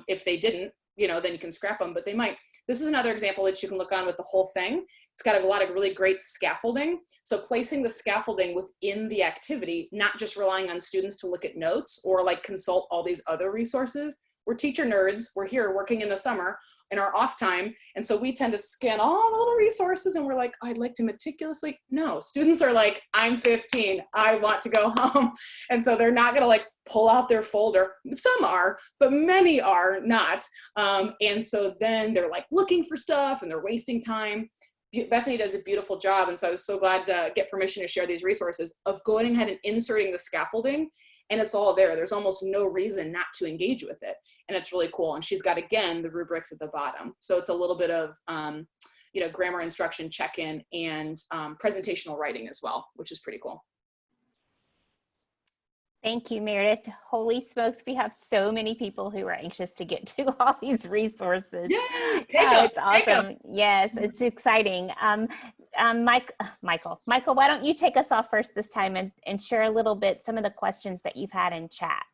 S4: If they didn't, then you can scrap them, but they might. This is another example that you can look on with the whole thing. It's got a lot of really great scaffolding. So placing the scaffolding within the activity, not just relying on students to look at notes or like consult all these other resources. We're teacher nerds. We're here working in the summer in our off time. And so we tend to scan all the little resources and we're like, I'd like to meticulously. No, students are like, I'm 15, I want to go home. And so they're not gonna like pull out their folder. Some are, but many are not. And so then they're like looking for stuff and they're wasting time. Bethany does a beautiful job. And so I was so glad to get permission to share these resources of going ahead and inserting the scaffolding, and it's all there. There's almost no reason not to engage with it. And it's really cool. And she's got, again, the rubrics at the bottom. So it's a little bit of, grammar instruction check-in and presentational writing as well, which is pretty cool.
S1: Thank you, Meredith. Holy smokes, we have so many people who are anxious to get to all these resources.
S4: Yay!
S1: It's awesome. Yes, it's exciting. Michael, why don't you take us off first this time and share a little bit some of the questions that you've had in chat.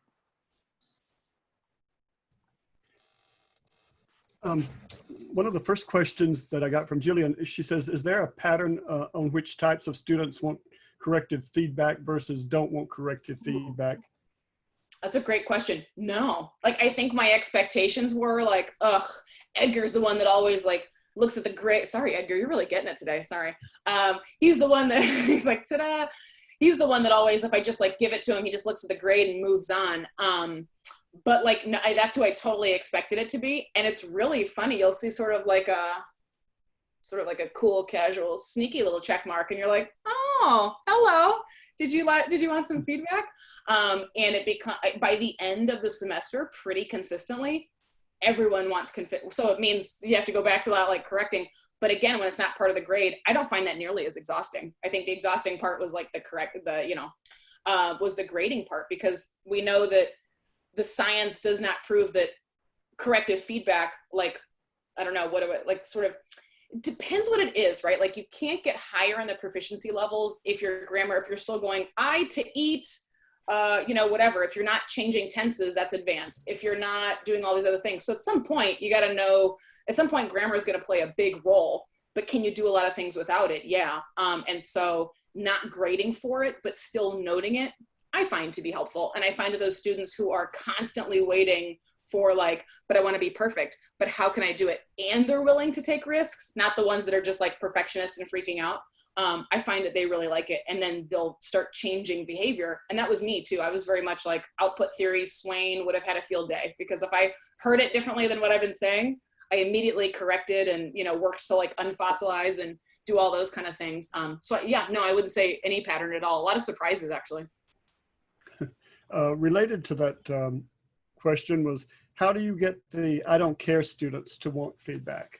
S2: One of the first questions that I got from Jillian, she says, is there a pattern on which types of students want corrective feedback versus don't want corrective feedback?
S4: That's a great question. No, like I think my expectations were like, Edgar's the one that always like looks at the grade. Sorry, Edgar, you're really getting it today. Sorry. He's the one that he's like, ta-da. He's the one that always, if I just like give it to him, he just looks at the grade and moves on. But like, no, that's who I totally expected it to be. And it's really funny. You'll see sort of like a cool, casual, sneaky little check mark. And you're like, oh, hello. Did you want some feedback? And it by the end of the semester, pretty consistently, everyone wants so it means you have to go back to that, like correcting. But again, when it's not part of the grade, I don't find that nearly as exhausting. I think the exhausting part was like was the grading part, because we know that the science does not prove that corrective feedback, like, I don't know, it depends what it is, right? Like you can't get higher in the proficiency levels if you're still going, I to eat, whatever. If you're not changing tenses, that's advanced. If you're not doing all these other things. So at some point you got to know, at some point grammar is going to play a big role, but can you do a lot of things without it? Yeah. And so not grading for it, but still noting it, I find to be helpful. And I find that those students who are constantly waiting for like, but I want to be perfect, but how can I do it? And they're willing to take risks, not the ones that are just like perfectionists and freaking out. I find that they really like it, and then they'll start changing behavior. And that was me too. I was very much like output theory. Swain would have had a field day, because if I heard it differently than what I've been saying, I immediately corrected and, worked to like unfossilize and do all those kind of things. So yeah, no, I wouldn't say any pattern at all. A lot of surprises actually.
S2: Related to that question was, how do you get the I don't care students to want feedback?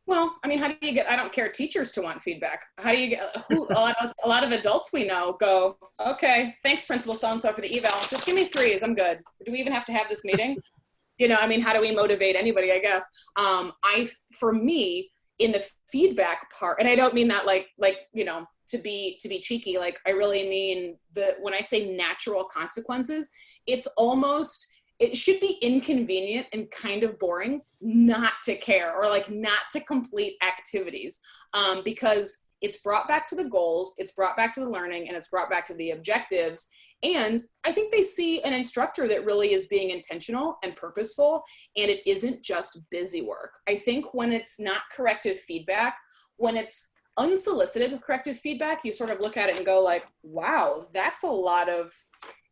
S4: Well, I mean, how do you get I don't care teachers to want feedback? How do you get a lot of adults we know go, okay, thanks principal so-and-so for the eval. Just give me 3s, I'm good. Do we even have to have this meeting? How do we motivate anybody, I guess? For me, in the feedback part, and I don't mean that to be cheeky, like I really mean when I say natural consequences, it should be inconvenient and kind of boring not to care, or like not to complete activities, because it's brought back to the goals, it's brought back to the learning, and it's brought back to the objectives. And I think they see an instructor that really is being intentional and purposeful, and it isn't just busy work. I think when it's not corrective feedback, when it's unsolicited corrective feedback, you sort of look at it and go like, wow, that's a lot of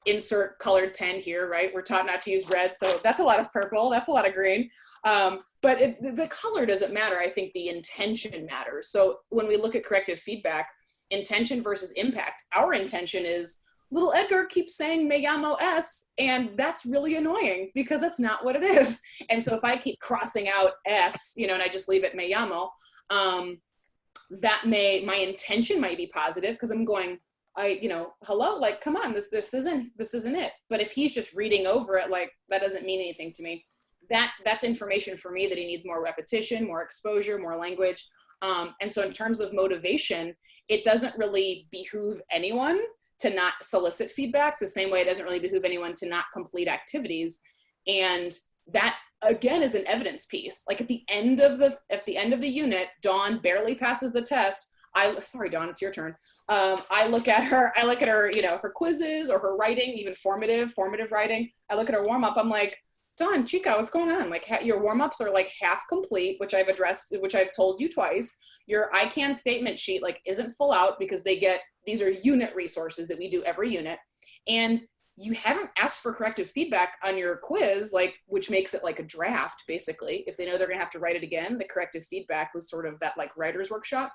S4: insert colored pen here, right? We're taught not to use red, so that's a lot of purple, that's a lot of green. But the color doesn't matter. I think the intention matters. So when we look at corrective feedback, intention versus impact, our intention is, little Edgar keeps saying me llamo S, and that's really annoying because that's not what it is. And so if I keep crossing out S, and I just leave it me llamo, my intention might be positive because I'm going, hello, like, come on, this isn't it. But if he's just reading over it, like, that doesn't mean anything to me. that's information for me that he needs more repetition, more exposure, more language. And so in terms of motivation, it doesn't really behoove anyone to not solicit feedback the same way it doesn't really behoove anyone to not complete activities. And that again is an evidence piece. Like at the end of the unit, Dawn barely passes the test. Sorry, Dawn, it's your turn. I look at her, you know, her quizzes or her writing, even formative writing. I look at her warm up. I'm like, Dawn, Chica, what's going on? Like your warm-ups are like half complete, which I've addressed, which I've told you twice. Your I can statement sheet like isn't full out because these are unit resources that we do every unit. And you haven't asked for corrective feedback on your quiz, like, which makes it like a draft, basically. If they know they're gonna have to write it again, the corrective feedback was sort of that like writer's workshop.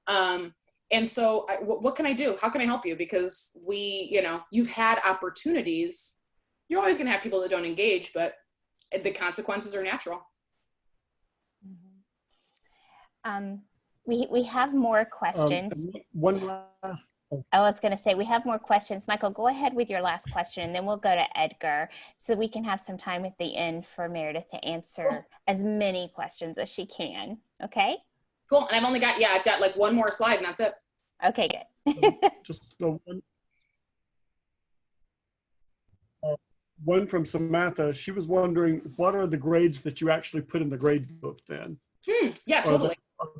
S4: And so what can I do? How can I help you? Because you've had opportunities. You're always gonna have people that don't engage, but the consequences are natural.
S1: We have more questions.
S2: One last.
S1: I was going to say, we have more questions. Michael, go ahead with your last question, and then we'll go to Edgar, so we can have some time at the end for Meredith to answer as many questions as she can. Okay?
S4: Cool. And I've got like one more slide, and that's it.
S1: Okay, good.
S2: Just the one from Samantha. She was wondering, what are the grades that you actually put in the grade book then?
S4: Yeah, totally.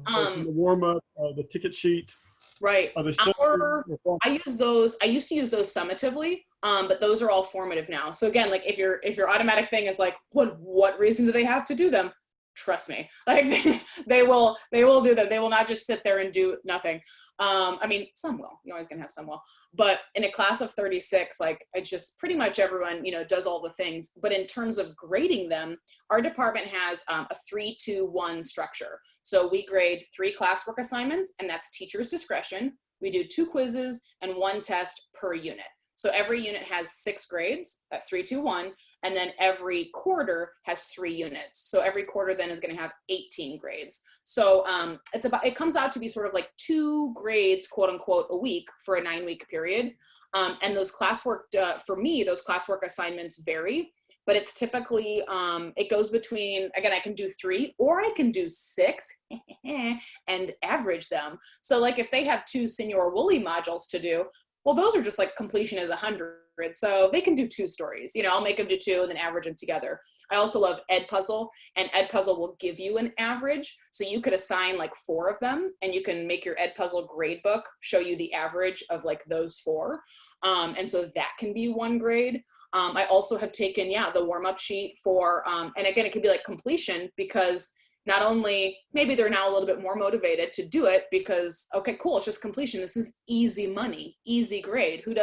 S2: The warm-up, the ticket sheet.
S4: Right. I use those. I used to use those summatively, but those are all formative now. So again, like if your automatic thing is like, what reason do they have to do them? Trust me, like they will do them. They will not just sit there and do nothing. I mean, some will. You're always gonna have some will. But in a class of 36, like I just pretty much everyone, does all the things. But in terms of grading them, our department has a 3-2-1 structure. So we grade 3 classwork assignments, and that's teacher's discretion. We do 2 quizzes and 1 test per unit. So every unit has 6 grades at 3-2-1, and then every quarter has 3 units. So every quarter then is going to have 18 grades. So it comes out to be sort of like 2 grades, quote unquote, a week for a 9-week period. And those classwork, for me, those classwork assignments vary, but it's typically, it goes between, again, I can do 3 or I can do 6 and average them. So like if they have 2 Senior Woolley modules to do, well, those are just like completion is 100. So they can do 2 stories. I'll make them do 2 and then average them together. I also love Edpuzzle, and Edpuzzle will give you an average. So you could assign like 4 of them, and you can make your Edpuzzle gradebook show you the average of like those 4. And so that can be 1 grade. I also have taken, the warm-up sheet for, and again, it could be like completion, because not only maybe they're now a little bit more motivated to do it because, okay, cool, it's just completion. This is easy money, easy grade. Who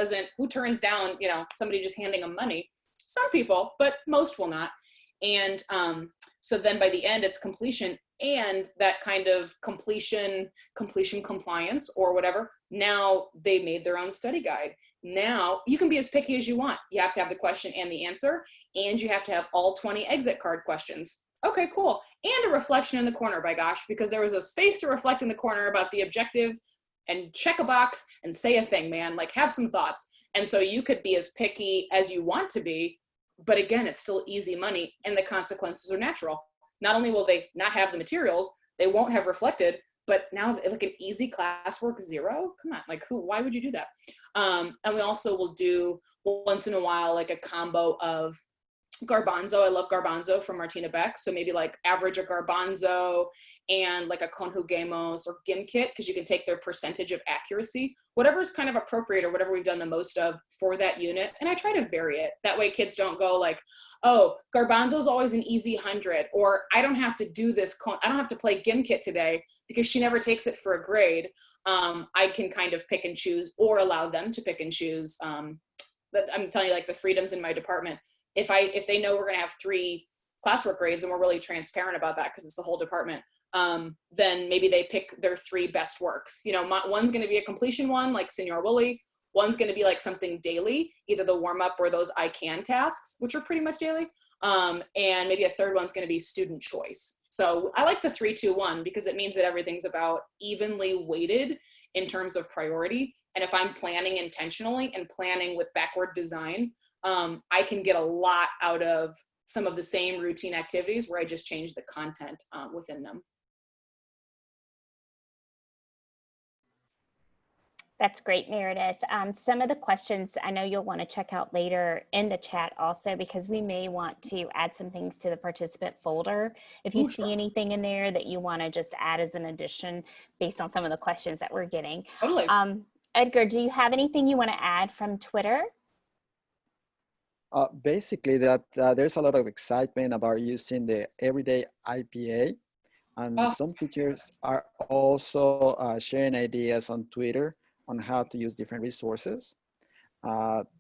S4: turns down, somebody just handing them money? Some people, but most will not. And so then by the end, it's completion, and that kind of completion compliance or whatever. Now they made their own study guide. Now you can be as picky as you want. You have to have the question and the answer, and you have to have all 20 exit card questions. Okay, cool. And a reflection in the corner, by gosh, because there was a space to reflect in the corner about the objective, and check a box and say a thing, man, like have some thoughts. And so you could be as picky as you want to be, but again, it's still easy money, and the consequences are natural. Not only will they not have the materials, they won't have reflected, but now like an easy classwork 0, come on, like why would you do that? And we also will do once in a while, like a combo of garbanzo. I love garbanzo from Martina Beck. So maybe like average a garbanzo and like a conjuguemos or gimkit, because you can take their percentage of accuracy, whatever's kind of appropriate or whatever we've done the most of for that unit. And I try to vary it. That way kids don't go like, oh, garbanzo is always an easy 100, or I don't have to do this. I don't have to play gimkit today because she never takes it for a grade. I can kind of pick and choose, or allow them to pick and choose. But I'm telling you, like the freedoms in my department. If they know we're going to have 3 classwork grades, and we're really transparent about that because it's the whole department, then maybe they pick their 3 best works. One's going to be a completion one, like Senior Woolley. One's going to be like something daily, either the warm up or those I can tasks, which are pretty much daily. And maybe a third one's going to be student choice. So I like the 3-2-1 because it means that everything's about evenly weighted in terms of priority. And if I'm planning intentionally and planning with backward design, I can get a lot out of some of the same routine activities where I just change the content within them.
S1: That's great, Meredith. Some of the questions I know you'll want to check out later in the chat also, because we may want to add some things to the participant folder. If you see anything in there that you want to just add as an addition based on some of the questions that we're getting.
S4: Totally.
S1: Edgar, do you have anything you want to add from Twitter?
S3: Basically, that there's a lot of excitement about using the everyday IPA. And some teachers are also sharing ideas on Twitter on how to use different resources.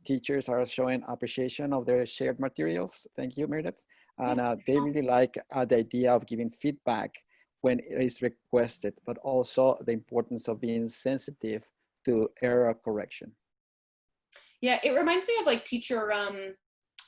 S3: Teachers are showing appreciation of their shared materials. Thank you, Meredith. And they really like the idea of giving feedback when it is requested, but also the importance of being sensitive to error correction.
S4: Yeah, it reminds me of like teacher,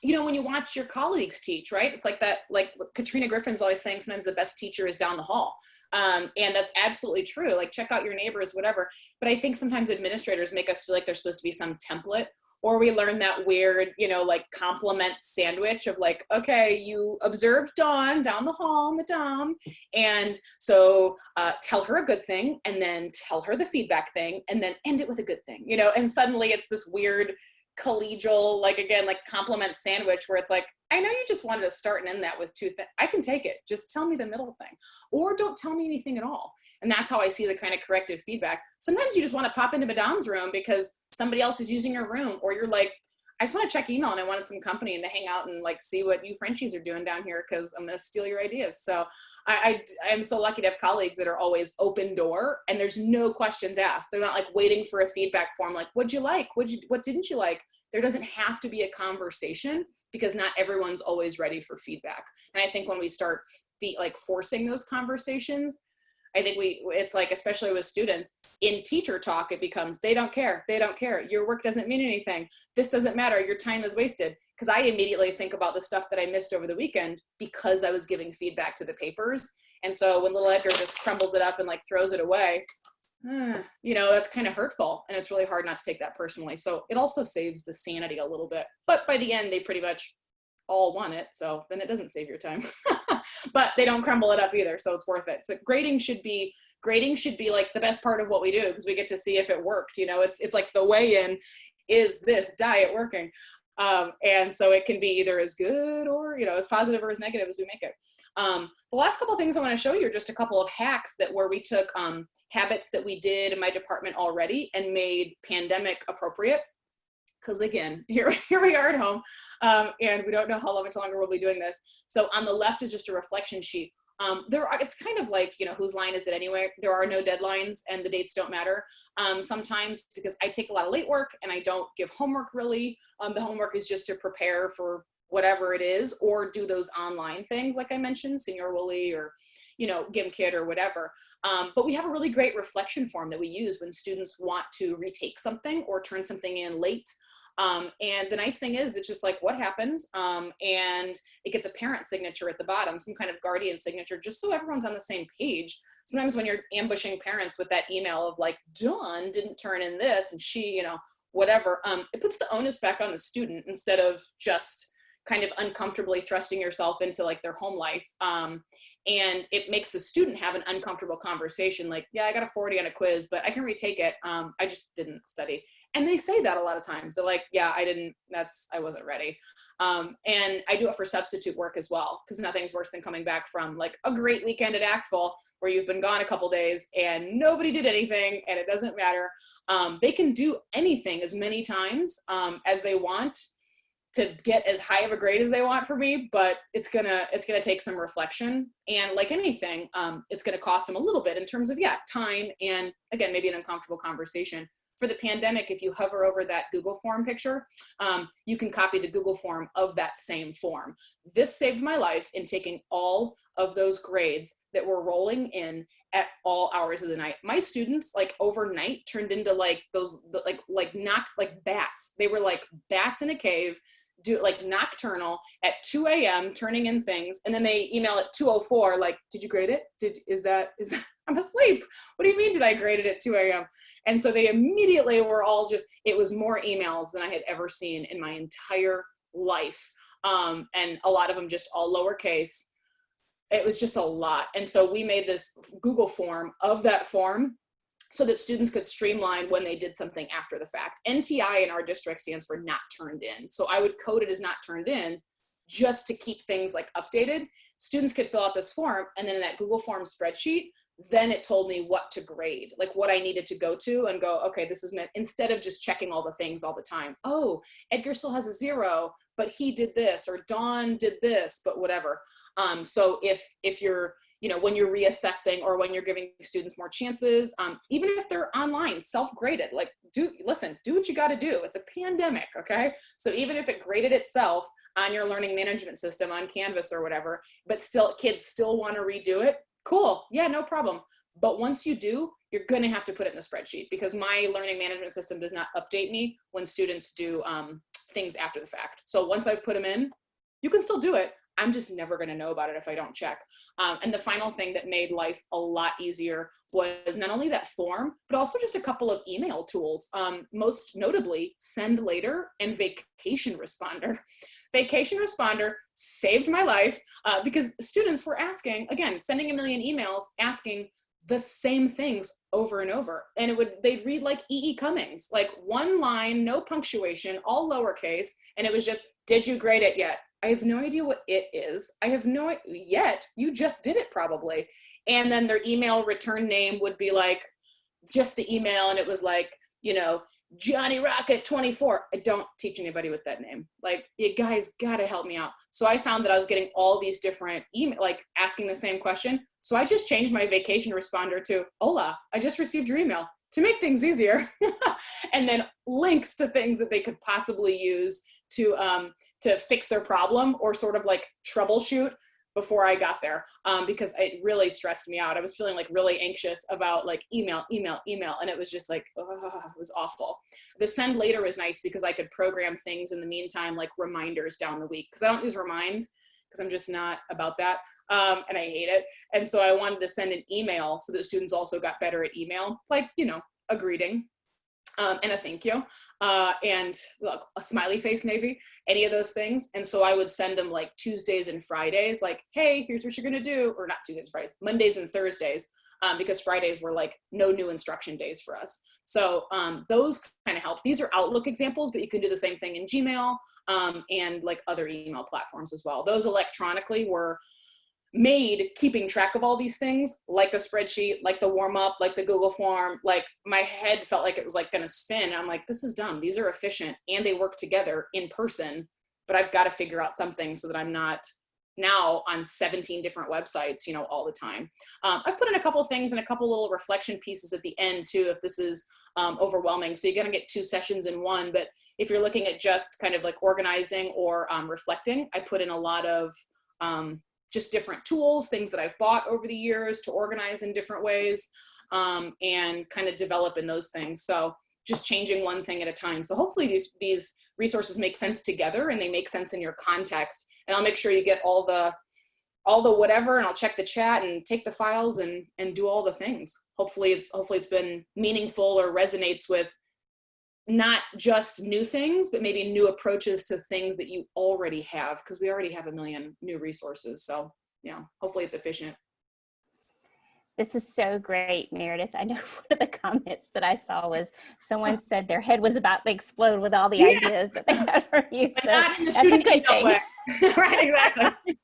S4: you know, when you watch your colleagues teach, right? It's like that, like Katrina Griffin's always saying, sometimes the best teacher is down the hall. And that's absolutely true. Like check out your neighbors, whatever. But I think sometimes administrators make us feel like there's supposed to be some template, or we learn that weird, you know, like compliment sandwich of like, okay, you observed Dawn down the hall, madame. And so tell her a good thing, and then tell her the feedback thing, and then end it with a good thing, you know? And suddenly it's this weird collegial, like again, like compliment sandwich where it's like, I know you just wanted to start and end that with two things. I can take it. Just tell me the middle thing, or don't tell me anything at all. And that's how I see the kind of corrective feedback. Sometimes you just want to pop into Madame's room because somebody else is using your room, or you're like, I just want to check email and I wanted some company and to hang out and like see what you Frenchies are doing down here because I'm going to steal your ideas. So I'm so lucky to have colleagues that are always open door and there's no questions asked. They're not like waiting for a feedback form like, what'd you like? What didn't you like? There doesn't have to be a conversation because not everyone's always ready for feedback. And I think when we start like forcing those conversations, I think it's like, especially with students in teacher talk, it becomes, they don't care. They don't care. Your work doesn't mean anything. This doesn't matter. Your time is wasted. Because I immediately think about the stuff that I missed over the weekend because I was giving feedback to the papers. And so when little Edgar just crumbles it up and like throws it away, you know, that's kind of hurtful. And it's really hard not to take that personally. So it also saves the sanity a little bit. But by the end, they pretty much all want it. So then it doesn't save your time. But they don't crumble it up either. So it's worth it. So grading should be like the best part of what we do because we get to see if it worked. You know, it's like the weigh-in, is this diet working? And so it can be either as good or, you know, as positive or as negative as we make it. The last couple of things I want to show you are just a couple of hacks where we took habits that we did in my department already and made pandemic appropriate. Because again, here we are at home, and we don't know how much longer we'll be doing this. So on the left is just a reflection sheet. It's kind of like, you know, whose line is it anyway? There are no deadlines and the dates don't matter. Sometimes because I take a lot of late work and I don't give homework really. The homework is just to prepare for whatever it is, or do those online things like I mentioned, Senior Wooly or, you know, GimKit or whatever. But we have a really great reflection form that we use when students want to retake something or turn something in late. And the nice thing is it's just like what happened, and it gets a parent signature at the bottom, some kind of guardian signature, just so everyone's on the same page. Sometimes when you're ambushing parents with that email of like, Dawn didn't turn in this and she, you know, whatever, it puts the onus back on the student instead of just kind of uncomfortably thrusting yourself into like their home life. And it makes the student have an uncomfortable conversation like, yeah, I got a 40 on a quiz, but I can retake it. I just didn't study. And they say that a lot of times. They're like, yeah, I wasn't ready. And I do it for substitute work as well, because nothing's worse than coming back from like a great weekend at ACTFL where you've been gone a couple days and nobody did anything and it doesn't matter. They can do anything as many times as they want to get as high of a grade as they want for me, but it's gonna take some reflection. And like anything, it's gonna cost them a little bit in terms of, time and again, maybe an uncomfortable conversation. For the pandemic, if you hover over that Google form picture, you can copy the Google form of that same form. This saved my life in taking all of those grades that were rolling in at all hours of the night. My students, like overnight, turned into like those, like bats. They were like bats in a cave, like nocturnal at 2 a.m. turning in things, and then they email at 2:04 like, did you grade it? Is that I'm asleep. What do you mean did I grade it at 2 a.m.? And so they immediately were all it was more emails than I had ever seen in my entire life. and a lot of them just all lowercase. It was just a lot. And so we made this Google form of that form so that students could streamline when they did something after the fact. NTI in our district stands for not turned in. So I would code it as not turned in just to keep things like updated. Students could fill out this form, and then in that Google Form spreadsheet, then it told me what to grade, like what I needed to go to and go, okay, this is meant, instead of just checking all the things all the time. Oh, Edgar still has a 0, but he did this, or Dawn did this, but whatever. So if you're, you know, when you're reassessing or when you're giving students more chances, even if they're online, self-graded, like do what you got to do. It's a pandemic, okay? So even if it graded itself on your learning management system on Canvas or whatever, but still kids still want to redo it, cool, yeah, no problem. But once you do, you're going to have to put it in the spreadsheet, because my learning management system does not update me when students do things after the fact. So once I've put them in, you can still do it. I'm just never going to know about it if I don't check. And the final thing that made life a lot easier was not only that form, but also just a couple of email tools, most notably Send Later and Vacation Responder. Vacation Responder saved my life because students were asking, again, sending a million emails, asking the same things over and over. And they'd read like E.E. Cummings, like one line, no punctuation, all lowercase. And it was just, did you grade it yet? I have no idea what it is. I have no yet. You just did it probably. And then their email return name would be like just the email. And it was like, you know, Johnny Rocket 24. I don't teach anybody with that name. Like, you guys got to help me out. So I found that I was getting all these different email, like asking the same question. So I just changed my vacation responder to, hola, I just received your email, to make things easier. And then links to things that they could possibly use to fix their problem or sort of like troubleshoot before I got there, because it really stressed me out. I was feeling like really anxious about like email, and it was just like, it was awful. The Send Later was nice because I could program things in the meantime, like reminders down the week, because I don't use Remind because I'm just not about that, and I hate it. And so I wanted to send an email so that students also got better at email, like, you know, a greeting. And a thank you, and look, a smiley face, maybe, any of those things. And so I would send them like Tuesdays and Fridays, like, hey, here's what you're gonna do, or not Tuesdays and Fridays, Mondays and Thursdays, because Fridays were like no new instruction days for us. So those kind of help. These are Outlook examples, but you can do the same thing in Gmail and like other email platforms as well. Those electronically were made keeping track of all these things, like the spreadsheet, like the warm up, like the Google form. Like my head felt like it was like going to spin. I'm like, this is dumb. These are efficient and they work together in person, but I've got to figure out something so that I'm not now on 17 different websites, you know, all the time. I've put in a couple of things and a couple little reflection pieces at the end too, if this is overwhelming. So you're going to get 2 sessions in one, but if you're looking at just kind of like organizing or reflecting, I put in a lot of just different tools, things that I've bought over the years to organize in different ways, and kind of develop in those things. So just changing one thing at a time. So hopefully these resources make sense together and they make sense in your context. And I'll make sure you get all the whatever, and I'll check the chat and take the files and do all the things. Hopefully it's been meaningful or resonates with not just new things, but maybe new approaches to things that you already have, because we already have a million new resources. So yeah, hopefully it's efficient.
S1: This is so great, Meredith. I know one of the comments that I saw was someone said their head was about to explode with all the ideas that they had for you. So
S4: not in the
S1: that's a
S4: student
S1: good thing.
S4: way. Right, exactly.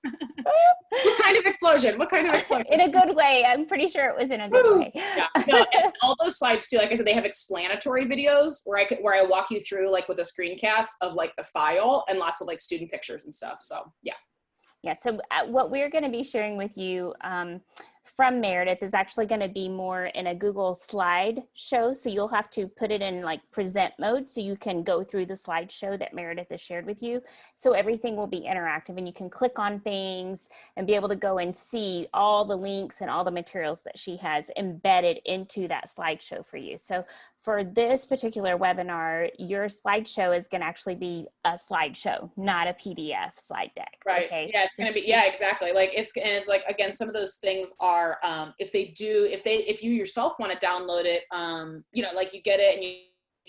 S4: What kind of explosion? What kind of explosion?
S1: In a good way. I'm pretty sure it was in a good way.
S4: Yeah. No, and all those slides too, like I said, they have explanatory videos where I walk you through like with a screencast of like the file and lots of like student pictures and stuff. So yeah.
S1: Yeah, so what we're going to be sharing with you from Meredith is actually going to be more in a Google slide show. So you'll have to put it in like present mode so you can go through the slideshow that Meredith has shared with you. So everything will be interactive and you can click on things and be able to go and see all the links and all the materials that she has embedded into that slideshow for you. So for this particular webinar, your slideshow is going to actually be a slideshow, not a PDF slide deck.
S4: Right.
S1: Okay?
S4: Yeah, it's going to be, yeah, exactly. Like it's like, again, some of those things are, if you yourself want to download it, you know, like you get it and you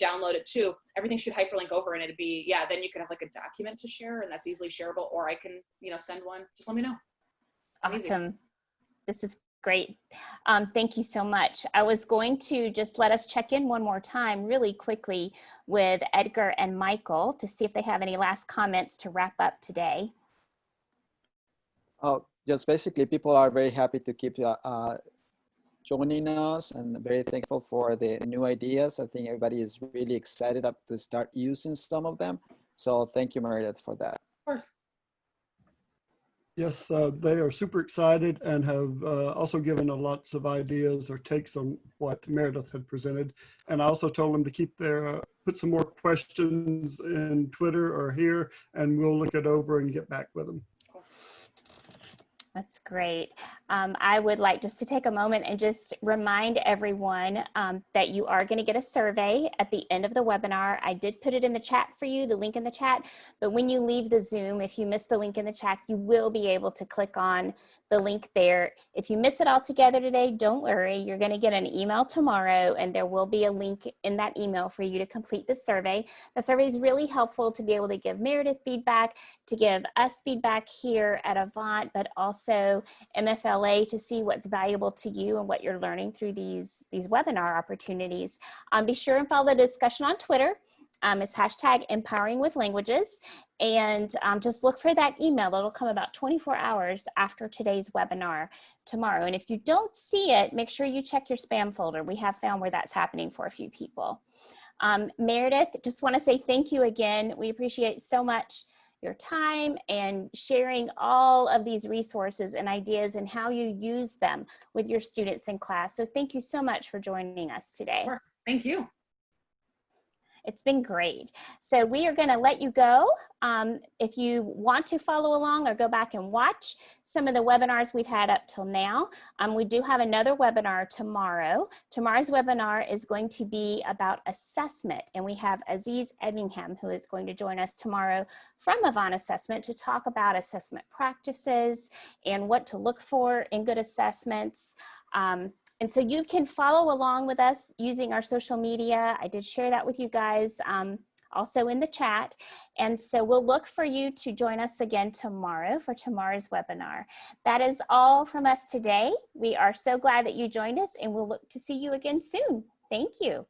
S4: download it too, everything should hyperlink over, and it'd be, yeah, then you can have like a document to share, and that's easily shareable, or I can, you know, send one. Just let me know. Easy.
S1: Awesome. This is great. Thank you so much. I was going to just let us check in one more time really quickly with Edgar and Michael to see if they have any last comments to wrap up today.
S3: Oh, just basically, people are very happy to keep joining us and very thankful for the new ideas. I think everybody is really excited up to start using some of them. So thank you, Meredith, for that.
S4: Of course.
S2: Yes, they are super excited and have also given us lots of ideas or takes on what Meredith had presented. And I also told them to keep their, put some more questions in Twitter or here, and we'll look it over and get back with them.
S1: That's great. I would like just to take a moment and just remind everyone that you are going to get a survey at the end of the webinar. I did put it in the chat for you, the link in the chat, but when you leave the Zoom, if you miss the link in the chat, you will be able to click on the link there. If you miss it altogether today, don't worry. You're going to get an email tomorrow, and there will be a link in that email for you to complete the survey. The survey is really helpful to be able to give Meredith feedback, to give us feedback here at Avant, but also MFLA to see what's valuable to you and what you're learning through these webinar opportunities. Be sure and follow the discussion on Twitter. It's hashtag Empowering with Languages, and just look for that email. It'll come about 24 hours after today's webinar tomorrow. And if you don't see it, make sure you check your spam folder. We have found where that's happening for a few people. Meredith, just want to say thank you again. We appreciate so much your time and sharing all of these resources and ideas and how you use them with your students in class. So thank you so much for joining us today.
S4: Sure. Thank you.
S1: It's been great. So we are going to let you go. If you want to follow along or go back and watch some of the webinars we've had up till now, we do have another webinar tomorrow. Tomorrow's webinar is going to be about assessment, and we have Aziz Edingham who is going to join us tomorrow from Avant Assessment to talk about assessment practices and what to look for in good assessments. And so you can follow along with us using our social media. I did share that with you guys also in the chat. And so we'll look for you to join us again tomorrow for tomorrow's webinar. That is all from us today. We are so glad that you joined us, and we'll look to see you again soon. Thank you.